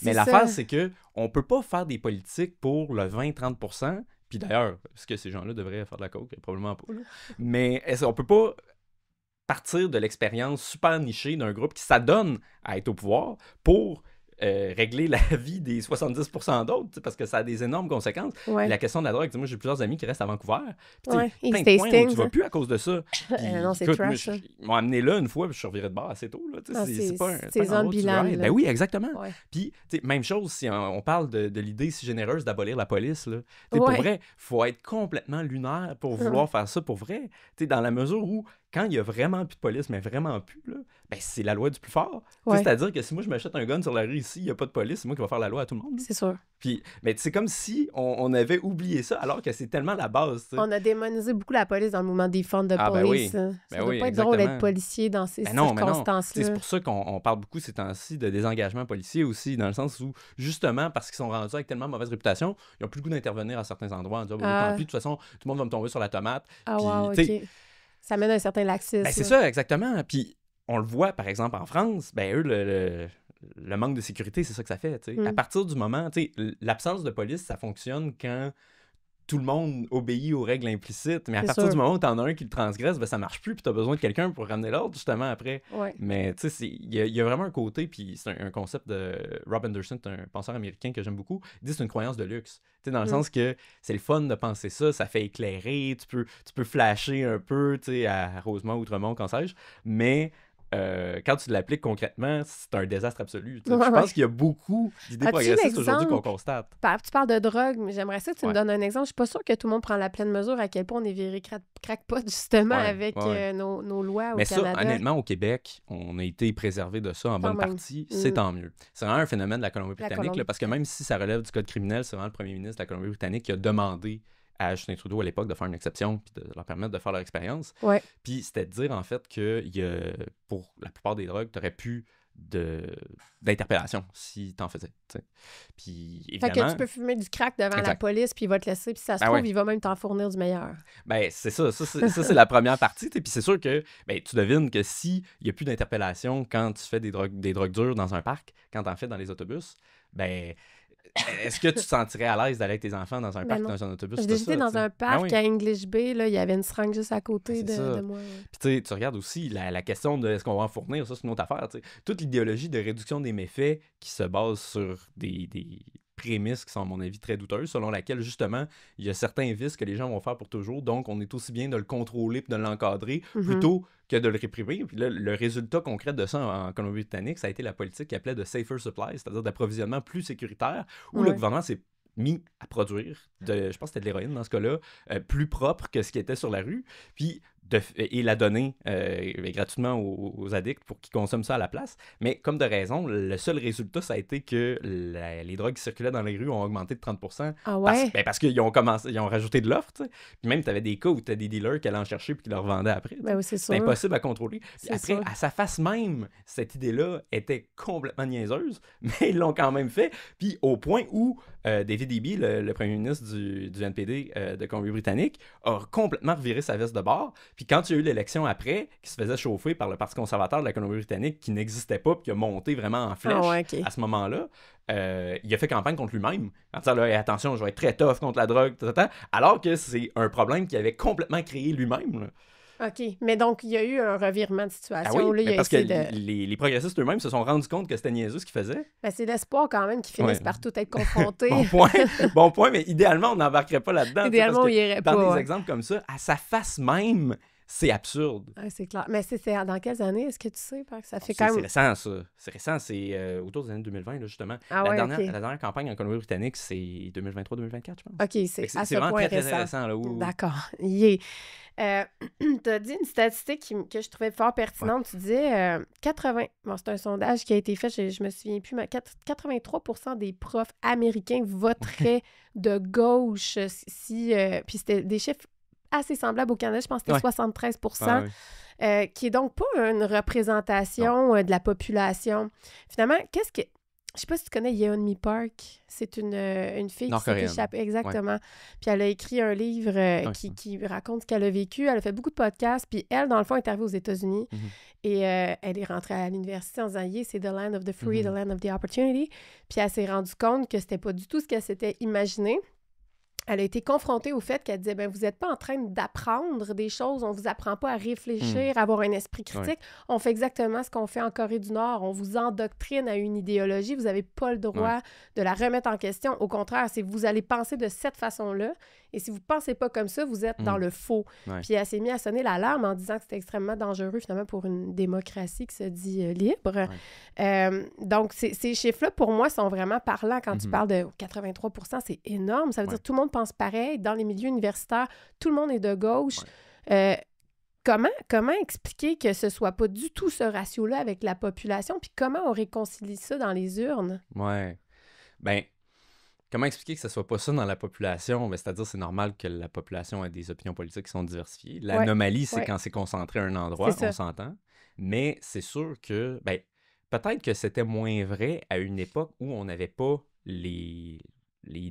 Mais l'affaire, c'est que on peut pas faire des politiques pour le 20-30%, puis d'ailleurs, est-ce que ces gens-là devraient faire de la coke? Probablement pas. Là. Mais on peut pas partir de l'expérience super nichée d'un groupe qui s'adonne à être au pouvoir pour régler la vie des 70% d'autres, parce que ça a des énormes conséquences. Et la question de la drogue, moi j'ai plusieurs amis qui restent à Vancouver, plein de points où tu vas plus à cause de ça. Puis, non, c'est trash. Ils m'ont amené là une fois, puis je suis reviré de bord assez tôt. Là, c'est pas un bilan. Ben oui, exactement. Puis, même chose, si on parle de l'idée si généreuse d'abolir la police, là, pour vrai, faut être complètement lunaire pour vouloir faire ça pour vrai. Dans la mesure où quand il y a vraiment plus de police, mais vraiment plus, là, ben c'est la loi du plus fort. C'est-à-dire que si moi je m'achète un gun sur la rue ici, il n'y a pas de police, c'est moi qui vais faire la loi à tout le monde. C'est sûr. Puis, mais c'est comme si on avait oublié ça, alors que c'est tellement la base. T'sais. On a démonisé beaucoup la police dans le mouvement des fonds de police. Ça doit pas être drôle d'être policier dans ces circonstances-là. C'est pour ça qu'on parle beaucoup ces temps-ci de désengagement policier aussi, dans le sens où, justement, parce qu'ils sont rendus avec tellement mauvaise réputation, ils n'ont plus le goût d'intervenir à certains endroits en disant tant pis, de toute façon, tout le monde va me tomber sur la tomate. Ça mène à un certain laxisme. Ben, c'est ça, exactement. Puis on le voit, par exemple, en France, ben eux, le manque de sécurité, c'est ça que ça fait. À partir du moment, l'absence de police, ça fonctionne quand tout le monde obéit aux règles implicites. Mais à partir du moment où t'en as un qui le transgresse, ben ça marche plus, puis t'as besoin de quelqu'un pour ramener l'ordre, justement, après. Mais tu sais, il y a vraiment un côté, puis c'est un concept de Rob Anderson, un penseur américain que j'aime beaucoup. Il dit que c'est une croyance de luxe. Dans le sens que c'est le fun de penser ça fait éclairer, tu peux flasher un peu, à Rosemont, Outremont, quand sais-je, mais quand tu l'appliques concrètement, c'est un désastre absolu. Je Ouais, ouais. pense qu'il y a beaucoup d'idées As-tu progressistes aujourd'hui l'exemple? qu'on constate. Tu parles de drogue, mais j'aimerais ça que tu me Ouais. donnes un exemple. Je suis pas sûre que tout le monde prend la pleine mesure à quel point on est viré crackpot, justement, Ouais, avec ouais. nos lois au Mais ça, Canada. honnêtement, au Québec, on a été préservé de ça en bonne même. partie. C'est tant mieux. C'est vraiment un phénomène de la Colombie-Britannique, là, parce que Colombie. même si ça relève du code criminel, c'est vraiment le premier ministre de la Colombie-Britannique qui a demandé à Justin Trudeau à l'époque de faire une exception puis de leur permettre de faire leur expérience. Ouais. Puis c'était de dire, en fait, que pour la plupart des drogues, tu n'aurais plus d'interpellation si tu en faisais. T'sais. Puis Fait évidemment... que tu peux fumer du crack devant la Exact. police, puis il va te laisser, puis ça se Ben trouve, ouais. il va même t'en fournir du meilleur. Ben, c'est ça. Ça, c'est la première partie. Puis c'est sûr que tu devines que s'il n'y a plus d'interpellation quand tu fais des drogues dures dans un parc, quand tu en fais dans les autobus, ben, est-ce que tu te sentirais à l'aise d'aller avec tes enfants dans un parc, non. dans un autobus? J'ai déjà été dans un parc à English Bay, là, il y avait une seringue juste à côté de moi. Ouais. Puis tu sais, tu regardes aussi la question de est-ce qu'on va en fournir, ça c'est une autre affaire. T'sais. Toute l'idéologie de réduction des méfaits qui se base sur des prémices qui sont, à mon avis, très douteuses, selon laquelle, justement, il y a certains vices que les gens vont faire pour toujours, donc on est aussi bien de le contrôler et de l'encadrer plutôt que de le réprimer. Puis là, le résultat concret de ça en Colombie-Britannique, ça a été la politique qui appelait de safer supply, c'est-à-dire d'approvisionnement plus sécuritaire, où le gouvernement s'est mis à produire, je pense que c'était de l'héroïne dans ce cas-là, plus propre que ce qui était sur la rue, puis et la donner gratuitement aux addicts pour qu'ils consomment ça à la place. Mais comme de raison, le seul résultat, ça a été que les drogues qui circulaient dans les rues ont augmenté de 30%. Ah ouais? Parce qu'ils ont rajouté de l'offre, tu sais. Puis même, tu avais des cas où tu as des dealers qui allaient en chercher puis qui leur vendaient après. Ben oui, c'est sûr. C'est impossible à contrôler. Puis C'est après, sûr. à sa face même, cette idée-là était complètement niaiseuse, mais ils l'ont quand même fait. Puis au point où David Eby, le premier ministre du NPD de Colombie-Britannique, a complètement reviré sa veste de bord. Puis quand il y a eu l'élection après, qui se faisait chauffer par le Parti conservateur de la Colombie-Britannique, qui n'existait pas, puis qui a monté vraiment en flèche à ce moment-là, il a fait campagne contre lui-même, en disant là, attention, je vais être très tough contre la drogue, alors que c'est un problème qu'il avait complètement créé lui-même. Là. OK. Mais donc, il y a eu un revirement de situation. Ah oui, là, parce que les progressistes eux-mêmes se sont rendus compte que c'était niaiseux ce qu'ils faisaient. Ben, c'est l'espoir quand même qu'ils finissent par tout être confrontés. Bon point, mais idéalement, on n'embarquerait pas là-dedans. Idéalement, on irait pas. Dans des exemples comme ça, à sa face même, c'est absurde. Ouais, c'est clair. Mais c'est dans quelles années, est-ce que tu sais? Parce que ça fait C'est quand même... récent, ça. C'est récent, c'est autour des années 2020, là, justement. Ah la ouais, dernière campagne en Colombie-Britannique, c'est 2023-2024, je pense. OK, c'est à ce vraiment point très, récent. très récent. Là, D'accord. Yeah. Tu as dit une statistique que je trouvais fort pertinente. Tu disais 80... Bon, c'est un sondage qui a été fait, je me souviens plus, mais 83% des profs américains voteraient de gauche si... Puis c'était des chiffres assez semblables au Canada. Je pense que c'était 73%. Qui est donc pas une représentation de la population. Finalement, qu'est-ce que... Je sais pas si tu connais Yeonmi Park. C'est une fille qui s'est échappée. Exactement. Puis elle a écrit un livre qui raconte ce qu'elle a vécu. Elle a fait beaucoup de podcasts. Puis elle, dans le fond, est arrivée aux États-Unis. Et elle est rentrée à l'université en disant « Yeah, c'est the land of the free, the land of the opportunity ». Puis elle s'est rendue compte que c'était pas du tout ce qu'elle s'était imaginé. Elle a été confrontée au fait qu'elle disait, vous n'êtes pas en train d'apprendre des choses, on ne vous apprend pas à réfléchir, à avoir un esprit critique. On fait exactement ce qu'on fait en Corée du Nord. On vous endoctrine à une idéologie, vous n'avez pas le droit de la remettre en question. Au contraire, c'est vous allez penser de cette façon-là. Et si vous ne pensez pas comme ça, vous êtes dans le faux. Puis elle s'est mise à sonner l'alarme en disant que c'était extrêmement dangereux, finalement, pour une démocratie qui se dit libre. Donc, ces chiffres-là, pour moi, sont vraiment parlants. Quand tu parles de 83%, c'est énorme. Ça veut dire que tout le monde pense pareil. Dans les milieux universitaires, tout le monde est de gauche. Comment expliquer que ce soit pas du tout ce ratio-là avec la population? Puis comment on réconcilie ça dans les urnes? Ouais. Ben, comment expliquer que ce soit pas ça dans la population? Ben, c'est-à-dire, c'est normal que la population ait des opinions politiques qui sont diversifiées. L'anomalie, c'est quand c'est concentré à un endroit, on s'entend. Mais c'est sûr que, peut-être que c'était moins vrai à une époque où on n'avait pas les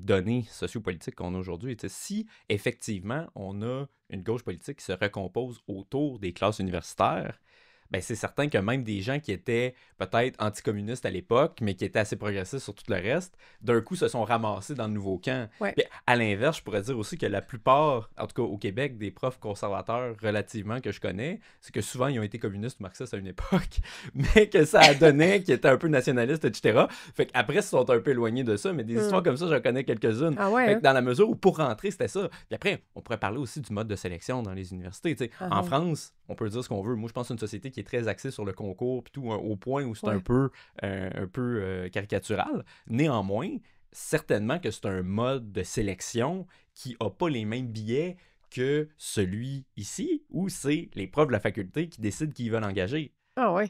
données sociopolitiques qu'on a aujourd'hui. T'sais, si, effectivement, on a une gauche politique qui se recompose autour des classes universitaires, c'est certain que même des gens qui étaient peut-être anticommunistes à l'époque, mais qui étaient assez progressistes sur tout le reste, d'un coup se sont ramassés dans le nouveau camp. Puis, à l'inverse, je pourrais dire aussi que la plupart, en tout cas au Québec, des profs conservateurs relativement que je connais, c'est que souvent ils ont été communistes ou marxistes à une époque, mais que ça a donné qu'ils étaient un peu nationalistes, etc. Fait qu'après, ils sont un peu éloignés de ça, mais des histoires comme ça, j'en connais quelques-unes. Fait que dans la mesure où pour rentrer, c'était ça. Puis après, on pourrait parler aussi du mode de sélection dans les universités. En France, on peut dire ce qu'on veut. Moi, je pense que c'est une société qui qui est très axé sur le concours, puis tout, au point où c'est Ouais. un peu caricatural. Néanmoins, certainement que c'est un mode de sélection qui n'a pas les mêmes billets que celui ici, où c'est les profs de la faculté qui décident qui ils veulent engager. Ah ouais.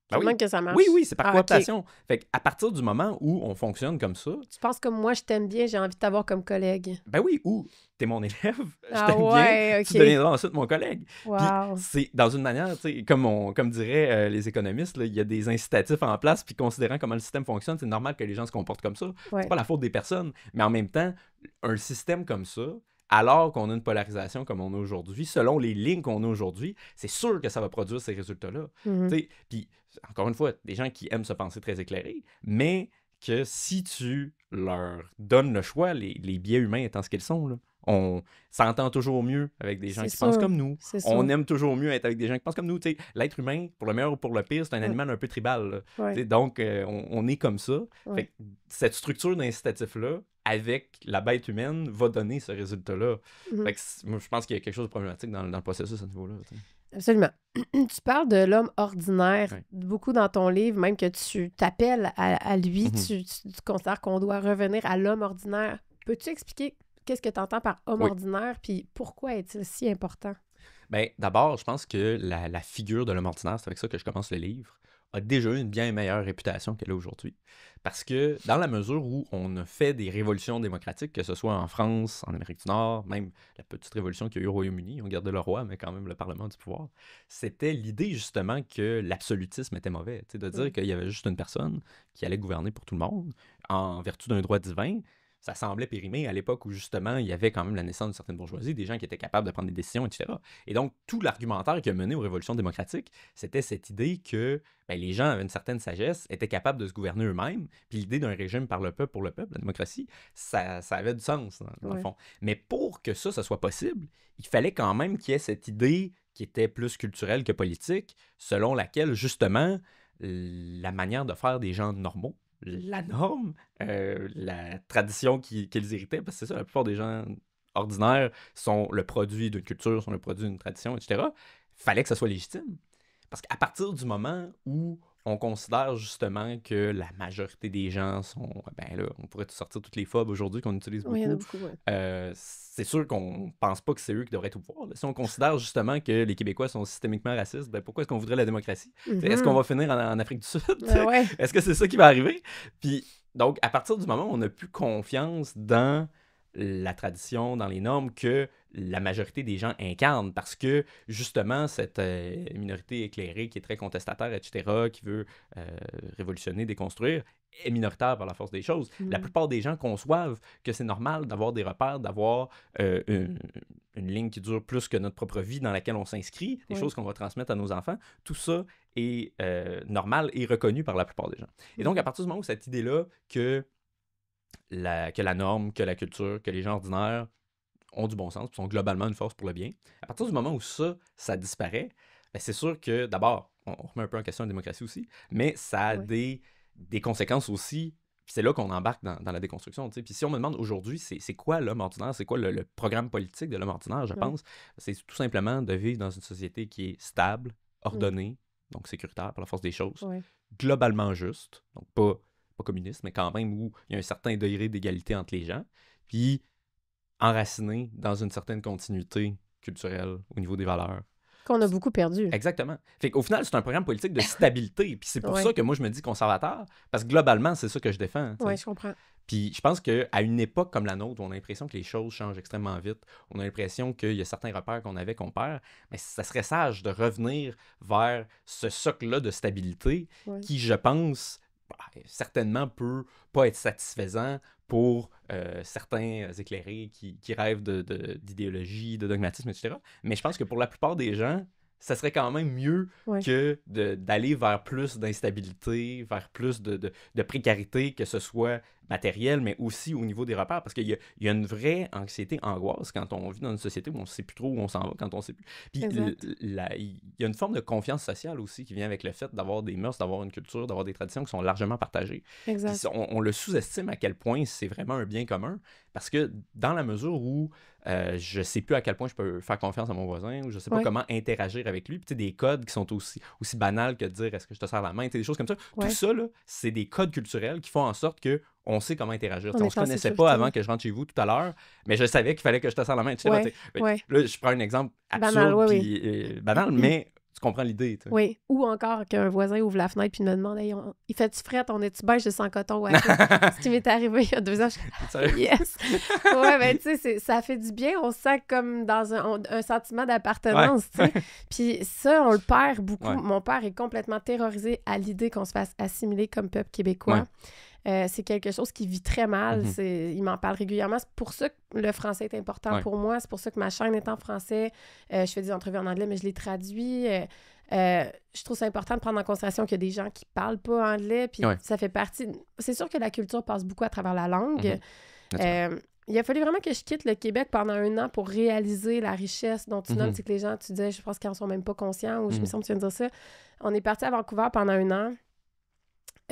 Ben C'est le oui. même que ça marche. Oui, c'est par Ah, OK. cooptation. Fait qu'à partir du moment où on fonctionne comme ça, Tu penses comme moi, je t'aime bien, j'ai envie de t'avoir comme collègue. ben oui, ou t'es mon élève, je Ah t'aime bien, ouais, tu OK. deviendras ensuite mon collègue. Puis Wow. c'est dans une manière, tu sais, comme diraient les économistes, là, il y a des incitatifs en place, puis considérant comment le système fonctionne, c'est normal que les gens se comportent comme ça. Ouais. C'est pas la faute des personnes, mais en même temps, un système comme ça, alors qu'on a une polarisation comme on a aujourd'hui, selon les lignes qu'on a aujourd'hui, c'est sûr que ça va produire ces résultats-là. Mhm. Tu sais, puis encore une fois, des gens qui aiment se penser très éclairés, mais que si tu leur donnes le choix, les biais humains étant ce qu'ils sont, là, on s'entend toujours mieux avec des gens C'est qui pensent sûr. comme nous. C'est On sûr. aime toujours mieux être avec des gens qui pensent comme nous. Tu sais, l'être humain, pour le meilleur ou pour le pire, c'est un Ouais. animal un peu tribal. Là. Ouais. Tu sais, donc, on est comme ça. Ouais. Fait que cette structure d'incitatif-là, avec la bête humaine, va donner ce résultat-là. Mhm. Fait que moi, je pense qu'il y a quelque chose de problématique dans le processus à ce niveau-là. Tu sais. Absolument. Tu parles de l'homme ordinaire Ouais. beaucoup dans ton livre, même que tu t'appelles à lui, Mhm. tu considères qu'on doit revenir à l'homme ordinaire. Peux-tu expliquer qu'est-ce que tu entends par homme Oui. ordinaire, puis pourquoi est-il si important? Ben, d'abord, je pense que la figure de l'homme ordinaire, c'est avec ça que je commence le livre, a déjà eu une bien meilleure réputation qu'elle a aujourd'hui. Parce que dans la mesure où on a fait des révolutions démocratiques, que ce soit en France, en Amérique du Nord, même la petite révolution qu'il y a eu au Royaume-Uni, on gardait le roi, mais quand même le Parlement du pouvoir, c'était l'idée justement que l'absolutisme était mauvais. Tu sais, de dire Mm. qu'il y avait juste une personne qui allait gouverner pour tout le monde, en vertu d'un droit divin. Ça semblait périmé à l'époque où justement il y avait quand même la naissance d'une certaine bourgeoisie, des gens qui étaient capables de prendre des décisions, etc. Et donc tout l'argumentaire qui a mené aux révolutions démocratiques, c'était cette idée que ben, les gens avaient une certaine sagesse, étaient capables de se gouverner eux-mêmes, puis l'idée d'un régime par le peuple pour le peuple, la démocratie, ça avait du sens dans le Ouais. fond. Mais pour que ça soit possible, il fallait quand même qu'il y ait cette idée qui était plus culturelle que politique, selon laquelle justement la manière de faire des gens normaux, la norme, la tradition qu'ils héritaient, parce que c'est ça, la plupart des gens ordinaires sont le produit d'une culture, sont le produit d'une tradition, etc. Fallait que ça soit légitime. Parce qu'à partir du moment où on considère justement que la majorité des gens sont... Ben là, on pourrait sortir toutes les phobes aujourd'hui qu'on utilise Oui, il y en a beaucoup. beaucoup, ouais. C'est sûr qu'on pense pas que c'est eux qui devraient être au pouvoir. Là. Si on considère justement que les Québécois sont systémiquement racistes, ben pourquoi est-ce qu'on voudrait la démocratie? Est-ce qu'on va finir en Afrique du Sud? Ouais. Est-ce que c'est ça qui va arriver? Puis, donc, à partir du moment où on n'a plus confiance dans la tradition, dans les normes que la majorité des gens incarnent, parce que, justement, cette minorité éclairée qui est très contestataire, etc., qui veut révolutionner, déconstruire, est minoritaire par la force des choses. La plupart des gens conçoivent que c'est normal d'avoir des repères, d'avoir une ligne qui dure plus que notre propre vie, dans laquelle on s'inscrit, des choses qu'on va transmettre à nos enfants. Tout ça est normal et reconnu par la plupart des gens. Et donc, à partir du moment où cette idée-là que la norme, que la culture, que les gens ordinaires ont du bon sens, sont globalement une force pour le bien, à partir du moment où ça disparaît, ben c'est sûr que, d'abord, on remet un peu en question la démocratie aussi, mais ça a des conséquences aussi. C'est là qu'on embarque dans la déconstruction. T'sais. Puis si on me demande aujourd'hui, c'est quoi l'homme ordinaire, c'est quoi le programme politique de l'homme ordinaire, je pense, c'est tout simplement de vivre dans une société qui est stable, ordonnée, donc sécuritaire par la force des choses, globalement juste, donc pas communiste, mais quand même où il y a un certain degré d'égalité entre les gens, puis enraciné dans une certaine continuité culturelle au niveau des valeurs. Qu'on a beaucoup perdu. Exactement. Fait qu'au final, c'est un programme politique de stabilité. Puis c'est pour ça que moi, je me dis conservateur, parce que globalement, c'est ça que je défends. Oui, je comprends. Puis je pense qu'à une époque comme la nôtre, où on a l'impression que les choses changent extrêmement vite, on a l'impression qu'il y a certains repères qu'on avait qu'on perd, mais ça serait sage de revenir vers ce socle-là de stabilité qui, je pense, certainement peut pas être satisfaisant pour certains éclairés qui rêvent d'idéologie, de dogmatisme, etc. Mais je pense que pour la plupart des gens, ça serait quand même mieux que d'aller vers plus d'instabilité, vers plus de précarité, que ce soit matériel, mais aussi au niveau des repères, parce qu'il y a une vraie anxiété, angoisse quand on vit dans une société où on ne sait plus trop où on s'en va, quand on ne sait plus. Puis il y a une forme de confiance sociale aussi qui vient avec le fait d'avoir des mœurs, d'avoir une culture, d'avoir des traditions qui sont largement partagées. Exact. Puis on le sous-estime à quel point c'est vraiment un bien commun, parce que dans la mesure où je sais plus à quel point je peux faire confiance à mon voisin, ou je sais pas comment interagir avec lui, puis tu sais, des codes qui sont aussi banals que de dire est-ce que je te serre la main, des choses comme ça. Tout ça, là, c'est des codes culturels qui font en sorte que on sait comment interagir. On se connaissait pas avant que je rentre chez vous tout à l'heure, mais je savais qu'il fallait que je te serre la main. Tu sais, là, je prends un exemple absurde, banal, mais tu comprends l'idée. T'sais. Oui, ou encore qu'un voisin ouvre la fenêtre puis me demande hey, il fait-tu fret, on est-tu beige de sans coton? Ouais, ce qui m'est arrivé il y a 2 ans. Yes! Ouais, ben tu sais, ça fait du bien. On se sent comme dans un sentiment d'appartenance, tu sais. Puis ça, on le perd beaucoup. Ouais. Mon père est complètement terrorisé à l'idée qu'on se fasse assimiler comme peuple québécois. C'est quelque chose qui vit très mal. Il m'en parle régulièrement. C'est pour ça que le français est important pour moi. C'est pour ça que ma chaîne est en français. Je fais des entrevues en anglais, mais je les traduis. Je trouve ça important de prendre en considération qu'il y a des gens qui parlent pas anglais. Puis ça fait partie... C'est sûr que la culture passe beaucoup à travers la langue. Il a fallu vraiment que je quitte le Québec pendant 1 an pour réaliser la richesse dont tu nommes. C'est que les gens, tu disais, je pense qu'ils en sont même pas conscients, ou je me sens que tu viens de dire ça. On est parti à Vancouver pendant 1 an.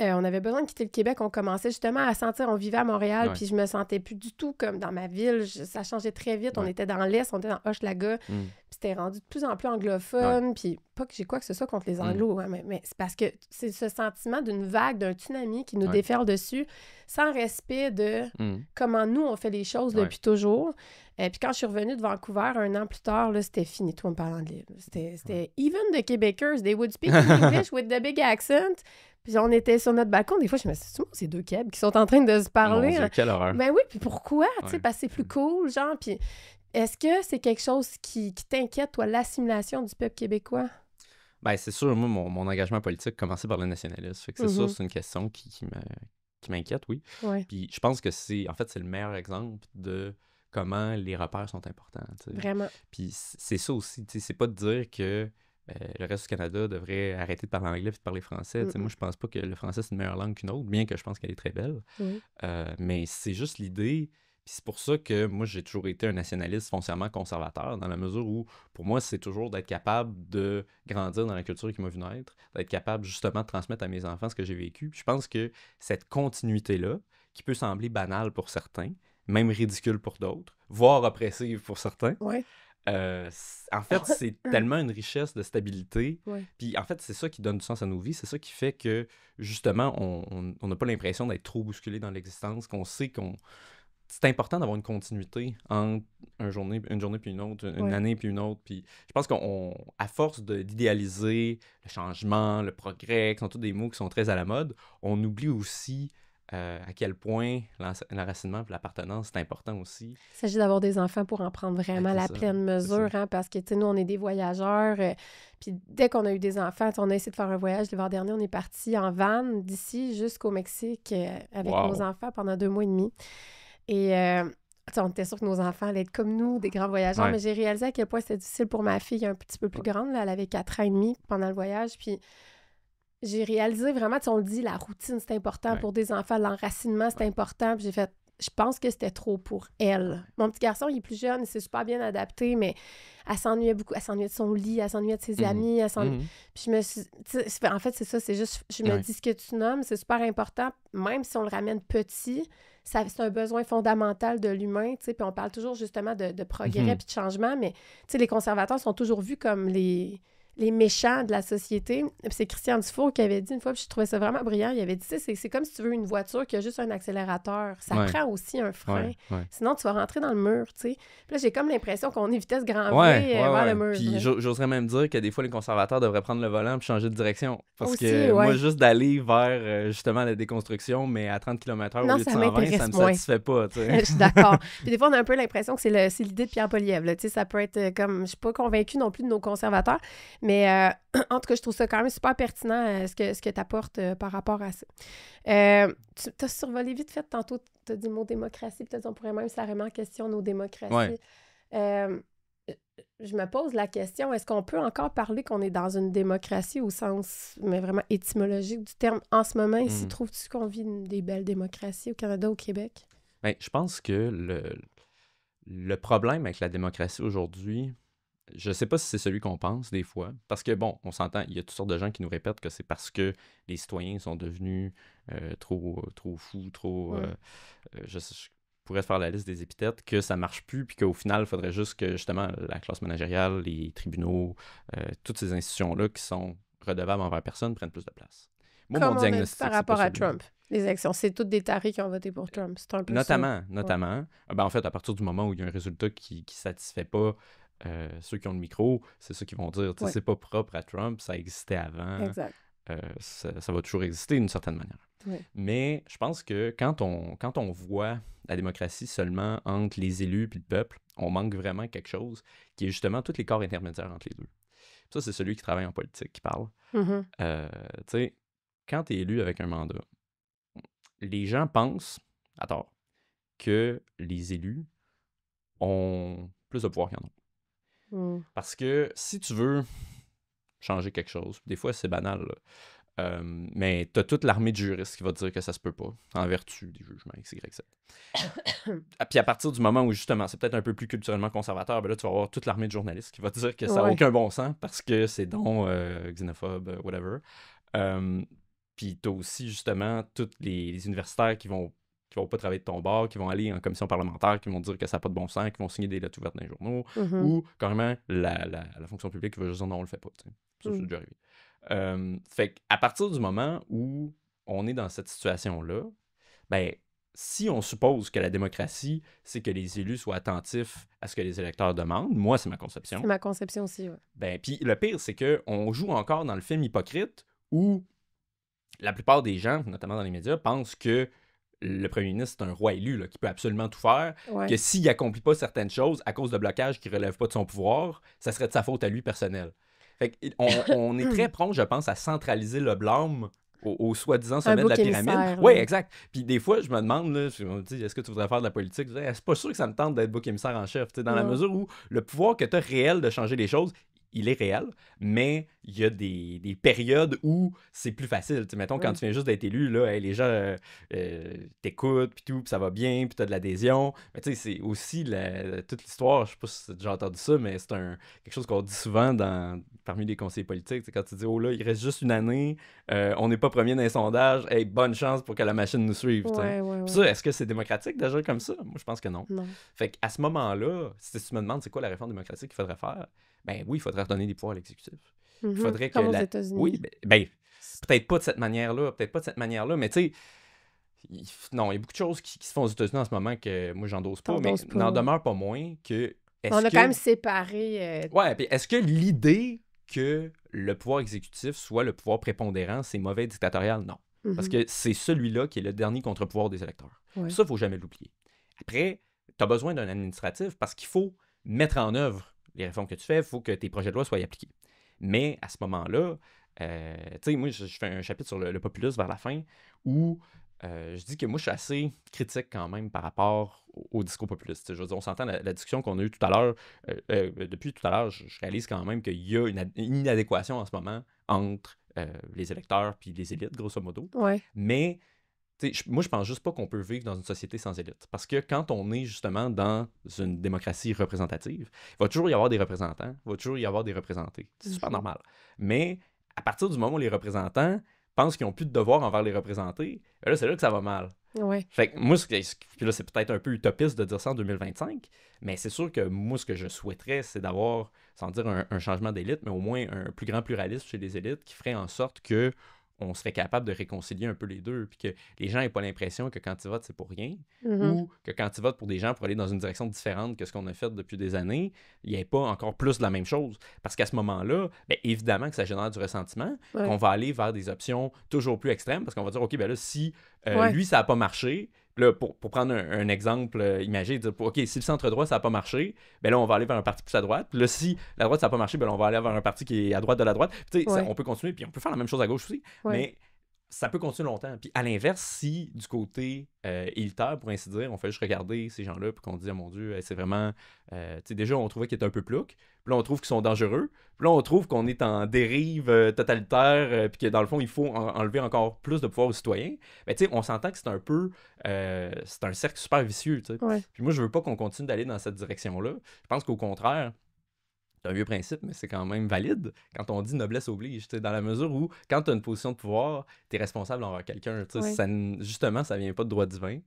On avait besoin de quitter le Québec. On commençait justement à sentir... On vivait à Montréal, puis je me sentais plus du tout comme dans ma ville. Ça changeait très vite. On était dans l'Est, on était dans Hochelaga. Puis c'était rendu de plus en plus anglophone. Puis pas que j'ai quoi que ce soit contre les Anglos, mais c'est parce que c'est ce sentiment d'une vague, d'un tsunami qui nous déferle dessus, sans respect de comment nous, on fait les choses depuis toujours. Puis quand je suis revenue de Vancouver 1 an plus tard, là, c'était fini. Tout le monde parlait anglais. C'était even the Québécois. They would speak English with the big accent. Puis on était sur notre balcon. Des fois, je me suis dit, c'est 2 Québs qui sont en train de se parler. Mon Dieu, quelle horreur. Ben oui, puis pourquoi? Tu sais, parce que c'est plus cool, genre. Puis est-ce que c'est quelque chose qui t'inquiète, toi, l'assimilation du peuple québécois? Ben c'est sûr, moi, mon engagement politique commençait par le nationalisme. Fait que c'est sûr, c'est une question qui m'inquiète, oui. Puis je pense que c'est le meilleur exemple de comment les repères sont importants. T'sais. Vraiment. Puis c'est ça aussi, c'est pas de dire que le reste du Canada devrait arrêter de parler anglais et de parler français. Moi, je pense pas que le français, c'est une meilleure langue qu'une autre, bien que je pense qu'elle est très belle. Mais c'est juste l'idée. Puis c'est pour ça que moi, j'ai toujours été un nationaliste foncièrement conservateur, dans la mesure où, pour moi, c'est toujours d'être capable de grandir dans la culture qui m'a vu naître, d'être capable, justement, de transmettre à mes enfants ce que j'ai vécu. Puis je pense que cette continuité-là, qui peut sembler banale pour certains, même ridicule pour d'autres, voire oppressive pour certains, en fait, c'est tellement une richesse de stabilité. Puis en fait, c'est ça qui donne du sens à nos vies. C'est ça qui fait que, justement, on n'a pas l'impression d'être trop bousculé dans l'existence, qu'on sait qu'on... C'est important d'avoir une continuité entre une journée puis une autre, une année puis une autre. Puis je pense qu'à force d'idéaliser le changement, le progrès, qui sont tous des mots qui sont très à la mode, on oublie aussi à quel point l'enracinement et l'appartenance, c'est important aussi. Il s'agit d'avoir des enfants pour en prendre vraiment la pleine mesure, hein, parce que, tu sais, nous, on est des voyageurs. Puis dès qu'on a eu des enfants, on a essayé de faire un voyage l'hiver dernier. On est parti en van d'ici jusqu'au Mexique avec nos enfants pendant 2 mois et demi. Et on était sûr que nos enfants allaient être comme nous, des grands voyageurs, mais j'ai réalisé à quel point c'était difficile pour ma fille un petit peu plus grande. Là, elle avait 4 ans et demi pendant le voyage, puis j'ai réalisé vraiment, on le dit, la routine, c'est important pour des enfants, l'enracinement, c'est important, puis j'ai fait, je pense que c'était trop pour elle. Mon petit garçon, il est plus jeune, il s'est super bien adapté, mais elle s'ennuyait beaucoup, elle s'ennuyait de son lit, elle s'ennuyait de ses amis, puis je me suis... En fait, c'est ça, c'est juste, je me dis ce que tu nommes, c'est super important, même si on le ramène petit, c'est un besoin fondamental de l'humain, tu sais, puis on parle toujours justement de progrès puis de changement, mais tu sais, les conservateurs sont toujours vus comme les méchants de la société. Puis c'est Christian Dufour qui avait dit une fois, puis je trouvais ça vraiment brillant, il avait dit, c'est comme si tu veux une voiture qui a juste un accélérateur. Ça prend aussi un frein. Sinon, tu vas rentrer dans le mur, tu sais. Puis là, j'ai comme l'impression qu'on est vitesse grand V vers le mur. Puis j'oserais même dire que des fois, les conservateurs devraient prendre le volant puis changer de direction. Parce que moi, juste d'aller vers, justement, la déconstruction, mais à 30 km/h au lieu de 120, ça me satisfait pas, tu sais. Je suis d'accord. Puis des fois, on a un peu l'impression que c'est l'idée de Pierre Poilievre, tu sais. Ça peut être comme... Je suis pas convaincue non plus de nos conservateurs, mais en tout cas, je trouve ça quand même super pertinent ce que tu apportes par rapport à ça. Tu as survolé vite fait tantôt, tu as dit le mot démocratie, peut-être on pourrait même ça remet en question nos démocraties. je me pose la question, est-ce qu'on peut encore parler qu'on est dans une démocratie au sens, mais vraiment étymologique du terme en ce moment? Ici, trouves-tu qu'on vit des belles démocraties au Canada, au Québec? Ben, je pense que le problème avec la démocratie aujourd'hui, je sais pas si c'est celui qu'on pense des fois, parce que bon, on s'entend, il y a toutes sortes de gens qui nous répètent que c'est parce que les citoyens sont devenus trop fous, je pourrais faire la liste des épithètes, que ça marche plus, puis qu'au final, il faudrait juste que justement la classe managériale, les tribunaux, toutes ces institutions-là qui sont redevables envers personne prennent plus de place. Moi, Comme mon on a dit diagnostic, par c'est pas rapport à celui-là. Trump, les élections, c'est toutes des tarés qui ont voté pour Trump. C'est un peu ça. Notamment. Ben, en fait, à partir du moment où il y a un résultat qui satisfait pas ceux qui ont le micro, c'est ceux qui vont dire, tu sais, Ouais. c'est pas propre à Trump, ça existait avant, Exact. ça va toujours exister d'une certaine manière. Ouais. Mais je pense que quand on voit la démocratie seulement entre les élus et le peuple, on manque vraiment quelque chose qui est justement tous les corps intermédiaires entre les deux. Ça, c'est celui qui travaille en politique qui parle. Mhm. Tu sais, quand tu es élu avec un mandat, les gens pensent, à tort, que les élus ont plus de pouvoir qu'ils en ont. Parce que si tu veux changer quelque chose, des fois c'est banal, là, mais t'as toute l'armée de juristes qui va te dire que ça se peut pas, en vertu des jugements X, Y, Z. Puis à partir du moment où justement c'est peut-être un peu plus culturellement conservateur, ben là tu vas avoir toute l'armée de journalistes qui va te dire que ça n'a Ouais. aucun bon sens parce que c'est donc xénophobe, whatever. Puis t'as aussi justement tous les universitaires qui vont pas travailler de ton bord, qui vont aller en commission parlementaire, qui vont dire que ça n'a pas de bon sens, qui vont signer des lettres ouvertes dans les journaux, Mhm. ou carrément la fonction publique qui va juste dire non, on le fait pas. T'sais. Ça, c'est déjà arrivé. Fait qu'à partir du moment où on est dans cette situation-là, ben, si on suppose que la démocratie, c'est que les élus soient attentifs à ce que les électeurs demandent, moi, c'est ma conception. C'est ma conception aussi, ouais. Ben, puis le pire, c'est qu'on joue encore dans le film hypocrite où la plupart des gens, notamment dans les médias, pensent que le premier ministre, c'est un roi élu là, qui peut absolument tout faire, Ouais. que s'il n'accomplit pas certaines choses à cause de blocages qui ne relèvent pas de son pouvoir, ça serait de sa faute à lui personnel. Fait on est très prompt, je pense, à centraliser le blâme au soi-disant sommet de la pyramide. Oui, exact. Puis des fois, je me demande, là, je me dis, est-ce que tu voudrais faire de la politique? Je dis, c'est pas sûr que ça me tente d'être bouc émissaire en chef. Dans la mesure où le pouvoir que tu as réel de changer les choses, il est réel, mais il y a des périodes où c'est plus facile. T'sais, mettons, quand tu viens juste d'être élu, là, hey, les gens t'écoutent, puis tout, puis ça va bien, puis tu as de l'adhésion. Mais tu sais, c'est aussi toute l'histoire, je sais pas si tu as déjà entendu ça, mais c'est quelque chose qu'on dit souvent parmi les conseillers politiques. Quand tu dis, oh là, il reste juste une année, on n'est pas premier dans les sondages, hey, bonne chance pour que la machine nous suive. Ouais. Ça, est-ce que c'est démocratique déjà comme ça? Moi, je pense que non. Non. Fait qu'à ce moment-là, si tu me demandes c'est quoi la réforme démocratique qu'il faudrait faire, ben oui, il faudrait redonner des pouvoirs à l'exécutif. Il faudrait que comme aux États-Unis. Oui, ben peut-être pas de cette manière-là, mais tu sais, non, il y a beaucoup de choses qui se font aux États-Unis en ce moment que moi, j'endose pas, mais n'en demeure pas moins que... On a quand même séparé... Ouais, puis est-ce que l'idée que le pouvoir exécutif soit le pouvoir prépondérant, c'est mauvais dictatorial? Non. Parce que c'est celui-là qui est le dernier contre-pouvoir des électeurs. Ouais. Ça, il ne faut jamais l'oublier. Après, tu as besoin d'un administratif parce qu'il faut mettre en œuvre les réformes que tu fais, il faut que tes projets de loi soient appliqués. Mais à ce moment-là, tu sais, moi, je fais un chapitre sur le populisme vers la fin où je dis que moi, je suis assez critique quand même par rapport au discours populiste. Je veux dire, on s'entend la discussion qu'on a eue tout à l'heure. Depuis tout à l'heure, je réalise quand même qu'il y a une inadéquation en ce moment entre les électeurs puis les élites, grosso modo. Ouais. Mais moi, je pense juste pas qu'on peut vivre dans une société sans élite. Parce que quand on est justement dans une démocratie représentative, il va toujours y avoir des représentants, il va toujours y avoir des représentés. C'est super normal. Mais à partir du moment où les représentants pensent qu'ils n'ont plus de devoir envers les représentés, là, c'est là que ça va mal. Ouais. Fait que moi, puis là, c'est peut-être un peu utopiste de dire ça en 2025, mais c'est sûr que moi, ce que je souhaiterais, c'est d'avoir, sans dire un changement d'élite, mais au moins un plus grand pluralisme chez les élites qui ferait en sorte que on serait capable de réconcilier un peu les deux, puis que les gens n'aient pas l'impression que quand ils votent, c'est pour rien, ou que quand ils votent pour des gens pour aller dans une direction différente que ce qu'on a fait depuis des années, il n'y ait pas encore plus de la même chose. Parce qu'à ce moment-là, bien, évidemment que ça génère du ressentiment, qu'on va aller vers des options toujours plus extrêmes, parce qu'on va dire, OK, ben là, si lui, ça n'a pas marché, là, pour prendre un exemple imagé, dire, OK, si le centre-droit, ça n'a pas marché, ben là, on va aller vers un parti plus à droite. Puis là, si la droite, ça n'a pas marché, ben là, on va aller vers un parti qui est à droite de la droite. Puis, tu sais, on peut continuer, puis on peut faire la même chose à gauche aussi. Mais ça peut continuer longtemps. Puis à l'inverse, si du côté élitaire, pour ainsi dire, on fait juste regarder ces gens-là, puis qu'on dit, oh mon Dieu, c'est vraiment. Tu sais, déjà, on trouvait qu'ils étaient un peu ploucs, puis là, on trouve qu'ils sont dangereux, puis là, on trouve qu'on est en dérive totalitaire, puis que dans le fond, il faut enlever encore plus de pouvoir aux citoyens. Mais tu sais, on s'entend que c'est un peu. C'est un cercle super vicieux, tu sais. Ouais. Puis moi, je veux pas qu'on continue d'aller dans cette direction-là. Je pense qu'au contraire, c'est un vieux principe, mais c'est quand même valide quand on dit noblesse oblige, tu sais, dans la mesure où, quand tu as une position de pouvoir, tu es responsable envers quelqu'un. Tu sais, Ouais. justement, ça vient pas de droit divin.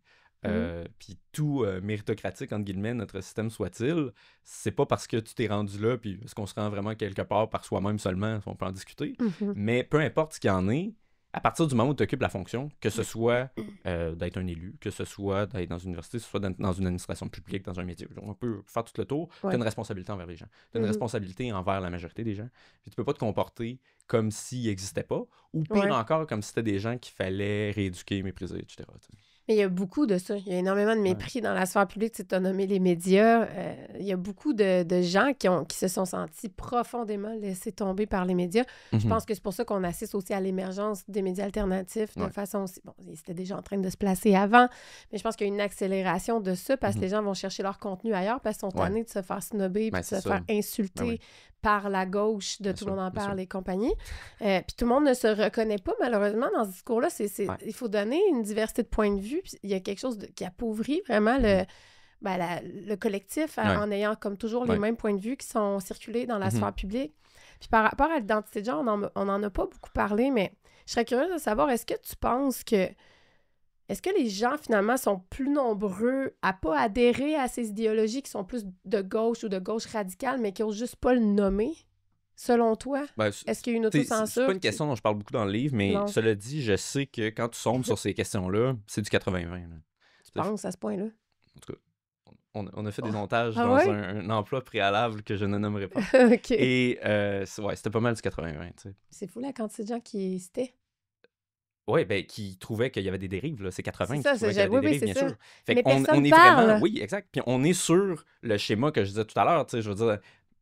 Puis tout méritocratique, entre guillemets, notre système soit-il, c'est pas parce que tu t'es rendu là, puis est-ce qu'on se rend vraiment quelque part par soi-même seulement, on peut en discuter. Mais peu importe ce qu'il y en est, à partir du moment où tu occupes la fonction, que ce soit d'être un élu, que ce soit d'être dans une université, que ce soit dans une administration publique, dans un métier, on peut faire tout le tour, tu as une responsabilité envers les gens. Tu as une responsabilité envers la majorité des gens. Puis tu peux pas te comporter comme s'ils n'existaient pas, ou pire encore, comme si c'était des gens qu'il fallait rééduquer, mépriser, etc. Mais il y a beaucoup de ça. Il y a énormément de mépris dans la sphère publique. Tu as nommé les médias. Il y a beaucoup de gens qui se sont sentis profondément laissés tomber par les médias. Je pense que c'est pour ça qu'on assiste aussi à l'émergence des médias alternatifs de façon aussi... Bon, ils étaient déjà en train de se placer avant, mais je pense qu'il y a une accélération de ça parce que les gens vont chercher leur contenu ailleurs parce qu'ils sont tannés de se faire snobber puis de se faire insulter par la gauche, de tout le monde en parle et compagnie. Puis tout le monde ne se reconnaît pas, malheureusement, dans ce discours-là. Il faut donner une diversité de points de vue. Puis il y a quelque chose qui appauvrit vraiment le collectif en ayant comme toujours les mêmes points de vue qui sont circulés dans la sphère publique. Puis par rapport à l'identité de genre, on n'en a pas beaucoup parlé, mais je serais curieuse de savoir, est-ce que tu penses que les gens, finalement, sont plus nombreux à pas adhérer à ces idéologies qui sont plus de gauche ou de gauche radicale, mais qui n'osent juste pas le nommer, selon toi? Est-ce qu'il y a une autocensure? C'est pas une question dont je parle beaucoup dans le livre, mais cela dit, je sais que quand tu sombres sur ces questions-là, c'est du 80-20. Tu penses à ce point-là? En tout cas, on a fait des montages dans un emploi préalable que je ne nommerai pas. OK. Et c'était pas mal du 80-20. C'est fou la quantité de gens qui hésitaient. Oui, ben, qui trouvaient qu'il y avait des dérives, là. C'est 80 c'est ça, qui trouvaient qu'il y avait des dérives, bien ça. sûr. Fait mais qu'on personne est parle. vraiment... Oui, exact. Puis on est sur le schéma que je disais tout à l'heure, tu sais, je veux dire,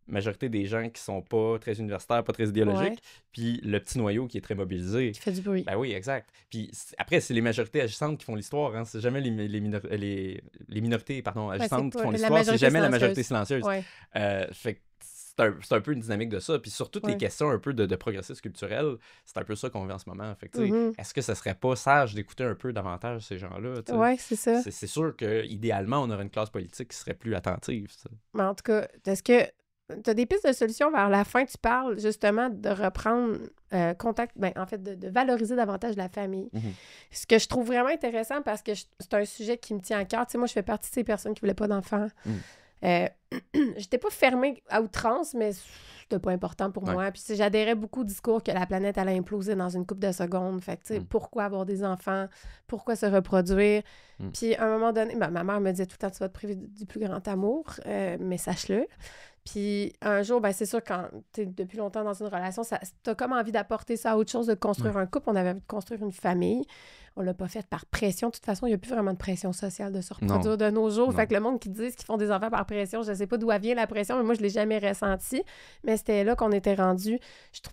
majorité des gens qui sont pas très universitaires, pas très idéologiques, puis le petit noyau qui est très mobilisé. Qui fait du bruit. Ben oui, exact. Puis après, c'est les majorités agissantes qui font l'histoire, hein. C'est jamais les minorités agissantes qui font l'histoire, c'est jamais la majorité silencieuse. Fait que c'est un peu une dynamique de ça. Puis sur toutes les questions un peu de progressisme culturel, c'est un peu ça qu'on vit en ce moment. Fait que, est-ce que ça serait pas sage d'écouter un peu davantage ces gens-là? Oui, c'est ça. C'est sûr qu'idéalement, on aurait une classe politique qui serait plus attentive. Mais en tout cas, est-ce que tu as des pistes de solutions vers la fin? Tu parles justement de reprendre contact, en fait, de valoriser davantage la famille. Ce que je trouve vraiment intéressant parce que c'est un sujet qui me tient à cœur. Tu sais, moi, je fais partie de ces personnes qui voulaient pas d'enfants. J'étais pas fermée à outrance, mais c'était pas important pour moi. Puis j'adhérais beaucoup au discours que la planète allait imploser dans une couple de secondes. Fait que, tu sais, pourquoi avoir des enfants? Pourquoi se reproduire? Puis à un moment donné, ma mère me disait tout le temps, tu vas te priver du plus grand amour, mais sache-le. Puis un jour, c'est sûr, quand tu es depuis longtemps dans une relation, t'as comme envie d'apporter ça à autre chose, de construire un couple. On avait envie de construire une famille. On l'a pas fait par pression. De toute façon, il n'y a plus vraiment de pression sociale de se reproduire de nos jours. Fait que le monde qui dit qu'ils font des enfants par pression, je sais pas d'où elle vient la pression, mais moi, je l'ai jamais ressenti. Mais c'était là qu'on était rendu.